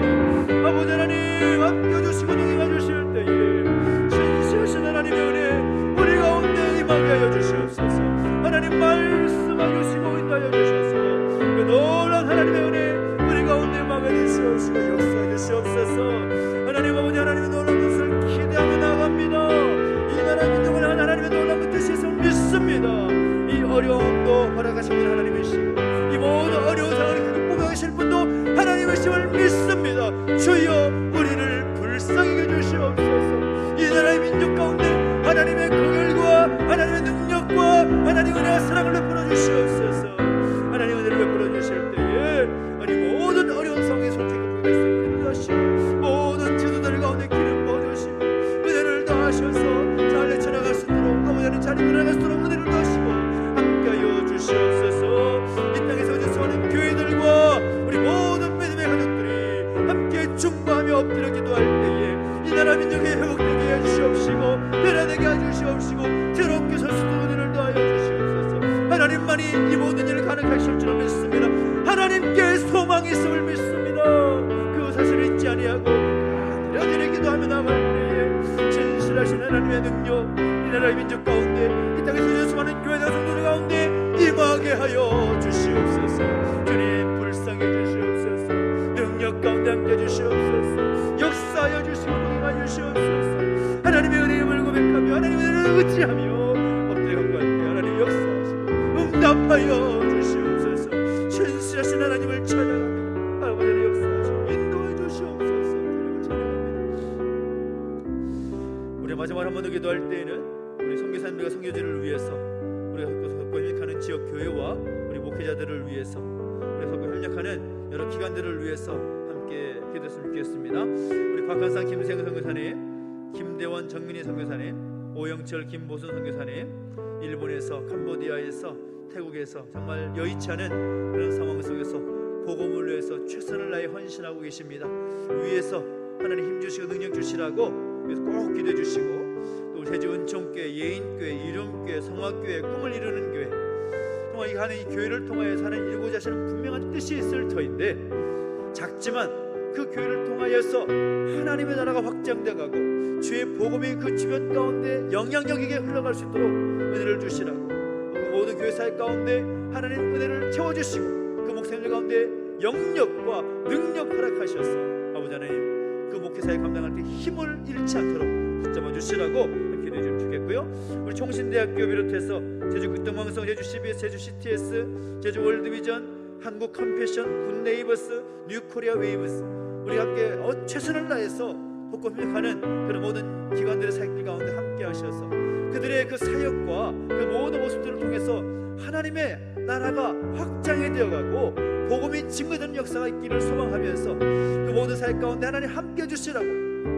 아버지 하나님, 함께 주시고 동행해 주실 때에 신실하신 하나님의 은혜 우리 가운데 임하게 하여 주시옵소서. 하나님, 말씀하여 주시고 인도하여 주셔서 그 놀라운 하나님의 은혜 우리 가운데 임하게 주시옵시고 역사해 주시옵소서. 하나님 아버지, 하나님의 놀라운 것을 기대하며 나갑니다. 이 나라 민족을 하나님의 놀라운 뜻에서 믿습니다. 이 어려움도 허락하시는 하나님이시고 이 모든 어려운 상황을 극복하게 하실 분도 하나님이심을 믿습니다. 주여, 우리를 불쌍히 여주시옵소서. 이 나라의 민족 가운데 하나님의 긍휼과 하나님의 능력과 하나님의 은혜와 사랑을 베풀어 주시옵소서. 하나님의 은혜를 베풀어 주실 때에 아니 모든 어려운 상황에 속히 극복될 수 있는 은혜를 하시고 모든 지도자들 가운데 기름 부어주시고 은혜를 더하셔서 잘 헤쳐나갈 수 있도록, 아버지 하나님 잘 이끌어나갈 수 있도록 은혜를 더하시고 함께하여 주시옵소서. 이 땅에서 오신 수많은 교회들과 우리 모든 믿음의 가족들이 함께 중보하며 엎드려 기도할 때에 이 나라 민족이 회복되게 해주시옵시고 변화되게 해주시옵시고 새롭게 설 수 있도록 은혜를 더하여 주시옵소서. 하나님만이 이 모든 일을 가능하실 줄 믿습니다. 하나님께 소망이 있음을 믿습니다. 그 사실을 잊지 아니하고 간절히 기도하며 나갈 때에 진실하신 하나님의 능력 이 나라의 민족 가운데 이 땅에서 수많은 교회와 성도들 가운데 임하게 하여 주시옵소서. 주님, 불쌍히 주시옵소서. 능력 가운데 함께 주시옵소서. 역사하여 주시고 동행하여 주시옵소서. 하나님의 은혜를 고백하며 하나님의 은혜를 의지하며 엎드려 간구할 때 하나님 역사하시고 응답하여 주시옵소서. 신실하신 하나님을 찬양합니다. 아버지의 역사하시고 인도해 주시옵소서. 주님을 찬양합니다. 우리 마지막으로 한 번 더 기도할 때에는 우리 선교사님들과 선교지를 위해서, 우리가 협력 협력하는 지역 교회와 우리 목회자들을 위해서, 우리 협력 협력하는 여러 기관들을 위해서 함께 기도했으면 좋겠습니다. 우리 곽한산 김생 선교사님, 김대원 정민희 선교사님, 오영철 김보순 선교사님, 일본에서, 캄보디아에서, 태국에서 정말 여의치 않은 그런 상황 속에서 복음을 위해서 최선을 다해 헌신하고 계십니다. 위에서 하나님 힘주시고 능력 주시라고 그래서 꼭 기도해 주시고, 또 제주 은총교회, 예인교회, 이름교회, 성화교회, 꿈을 이루는 교회, 정말 이 하는 이 교회를 통하여 사는 이루고자 하시는 분명한 뜻이 있을 터인데, 작지만 그 교회를 통하여서 하나님의 나라가 확장되어가고 주의 복음이 그 주변 가운데 영향력 있게 흘러갈 수 있도록 은혜를 주시라고, 그 모든 교회 사회 가운데 하나님 은혜를 채워주시고 그 목사님들 가운데 영력과 능력 허락하셔서 아버지 하나님 그 목회사에 감당할 때 힘을 잃지 않도록 붙잡아 주시라고 기도해 주시면 좋겠고요. 우리 총신대학교 비롯해서 제주 극동방송, 제주 CBS, 제주 CTS, 제주 월드비전, 한국 컴패션, 굿네이버스, 뉴코리아 웨이브스, 우리 함께 최선을 다해서 돕고 협력하는 그런 모든 기관들의 사역들 가운데 함께 하셔서 그들의 그 사역과 그 모든 모습들을 통해서 하나님의 나라가 확장이 되어가고 복음이 증거되는 역사가 있기를 소망하면서 그 모든 사역 가운데 하나님 함께 해주시라고,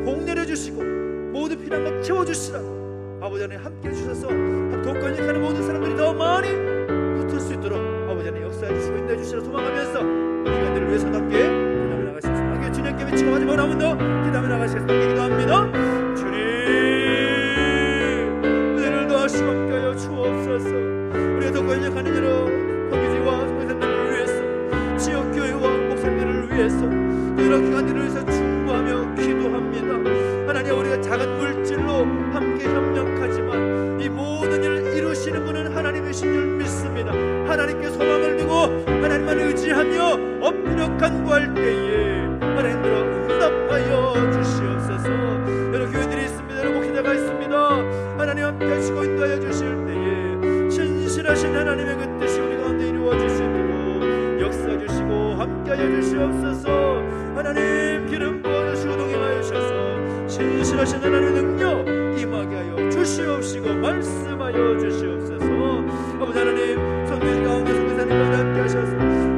복 내려주시고 모두 필요한 것 채워주시라고 아버지 하나님 함께 해주셔서 돕고 협력하는 모든 사람들이 더 많이 붙을 수 있도록 아버지 하나님 역사해 주시고 인도해 주시라 소망하면서 그 기관들을 위해서 함께 기도하며 나가시겠습니다. 함께 주님께 외치고 마지막으로 한 번 더 기도하며 나가시겠습니다. 함께 기도합니다. 주님, 은혜를 더하시고 함께하여 주옵소서. 우리가 돕고 협력하는 여러 교회와 하나님께 소망을 두고 하나님만 의지하며 엎드려 간구할 때에 하나님으로 응답하여 주시옵소서. 여러 교회들이 있습니다. 여러 목회자가 있습니다. 하나님 함께 하시고 인도하여 주실 때에 신실하신 하나님의 그 뜻이 우리 가운데 이루어 주시도록 역사 주시고 함께하여 주시옵소서. 하나님 기름 부어주시고 동행하여 주셔서 신실하신 하나님의 능력 임하게 하여 주시옵시고 말씀하여 주시옵소서. 아버지 하나님, 성교지 가운데 성교사님 가운데 함께 하셔서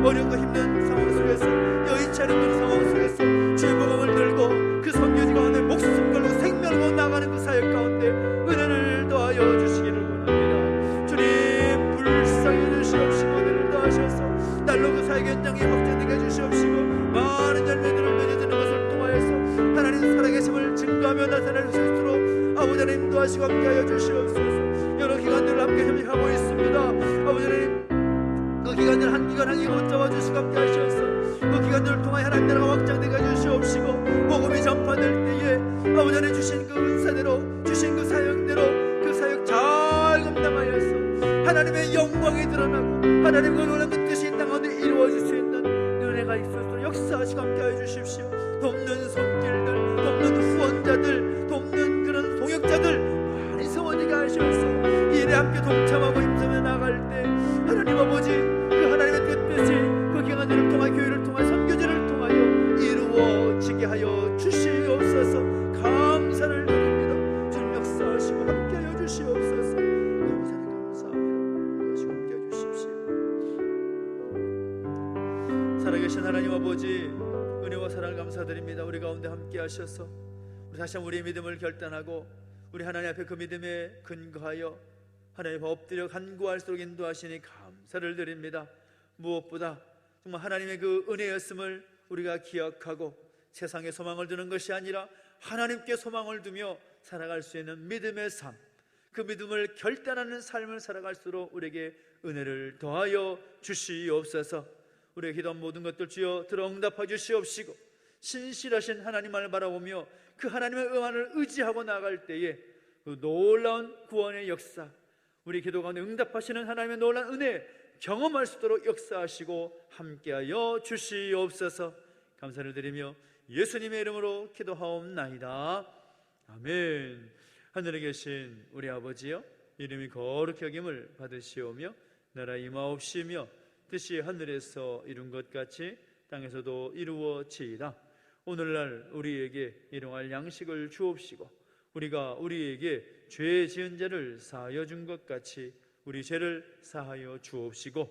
어렵고 힘든 상황 속에서 여의치 않은 상황 속에서 주의 복음을 들고 그 성교지 가운데 목숨 걸고 생명을 걸고 나가는 그 사역 가운데 은혜를 더하여 주시기를 원합니다. 주님 불쌍히 주시옵시고 은혜를 더하셔서 날로 그 사역 현장이 확장되게 해주시옵시고 많은 열매들을 맺어지는 것을 통하여서 하나님 살아계심을 증거하며 나타낼 수 있도록 아버지 하나님 인도하시고 함께하여 주시옵소서. 여러 기관들을 함께 협력하고 있습니다. 아버지 하나님 그 기관들 한 기관 한 기관 붙잡아주시고 함께하셔서 그 기관들을 통하여 하나님 나라가 확장되게 해주시옵시고 복음이 전파될 때에 아버지 하나님 주신 그 은사대로 주신 그 사역대로 그 사역 잘 감당하여서 하나님의 영광이 드러나고 하나님과 놀라운 그 뜻이 땅 가운데 이루어질 수 있는 은혜가 있어서 역사하시고 함께하여 주십시오. 돕는 손길들, 돕는 후원자들, 돕는 그런 동역자들 많이 세워지게 하셔서 일에 함께 동참하고 힘쓰며 나갈 때 하나님 아버지 그 하나님의 뜻이 그 기관들을 통하여 교회를 통하여 선교제를 통하여 이루어지게 하여 주시옵소서. 감사를 드립니다. 주님 역사하시고 함께하여 주시옵소서. 감사합니다. 역사하시고 함께하여 주십시오. 살아계신 하나님 아버지 은혜와 사랑을 감사드립니다. 우리 가운데 함께하셔서 우리 다시 한번 우리의 믿음을 결단하고 우리 하나님 앞에 그 믿음에 근거하여 하나님 엎드려 간구할수록 인도하시니 감사를 드립니다. 무엇보다 정말 하나님의 그 은혜였음을 우리가 기억하고 세상에 소망을 두는 것이 아니라 하나님께 소망을 두며 살아갈 수 있는 믿음의 삶, 그 믿음을 결단하는 삶을 살아갈수록 우리에게 은혜를 더하여 주시옵소서. 우리의 기도한 모든 것들 주여 들어 응답하여 주시옵시고 신실하신 하나님만을 바라보며 그 하나님의 응안을 의지하고 나아갈 때에 그 놀라운 구원의 역사, 우리 기도 가운데 응답하시는 하나님의 놀라운 은혜 경험할 수 있도록 역사하시고 함께하여 주시옵소서. 감사를 드리며 예수님의 이름으로 기도하옵나이다. 아멘. 하늘에 계신 우리 아버지여, 이름이 거룩히 여김을 받으시오며 나라 임하옵시며 뜻이 하늘에서 이룬 것 같이 땅에서도 이루어지이다. 오늘날 우리에게 일용할 양식을 주옵시고 우리가 우리에게 죄 지은 자를 사하여 준 것 같이 우리 죄를 사하여 주옵시고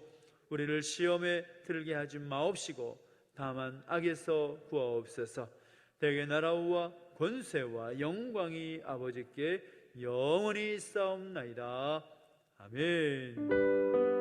우리를 시험에 들게 하지 마옵시고 다만 악에서 구하옵소서. 대개 나라와 권세와 영광이 아버지께 영원히 있사옵나이다. 아멘.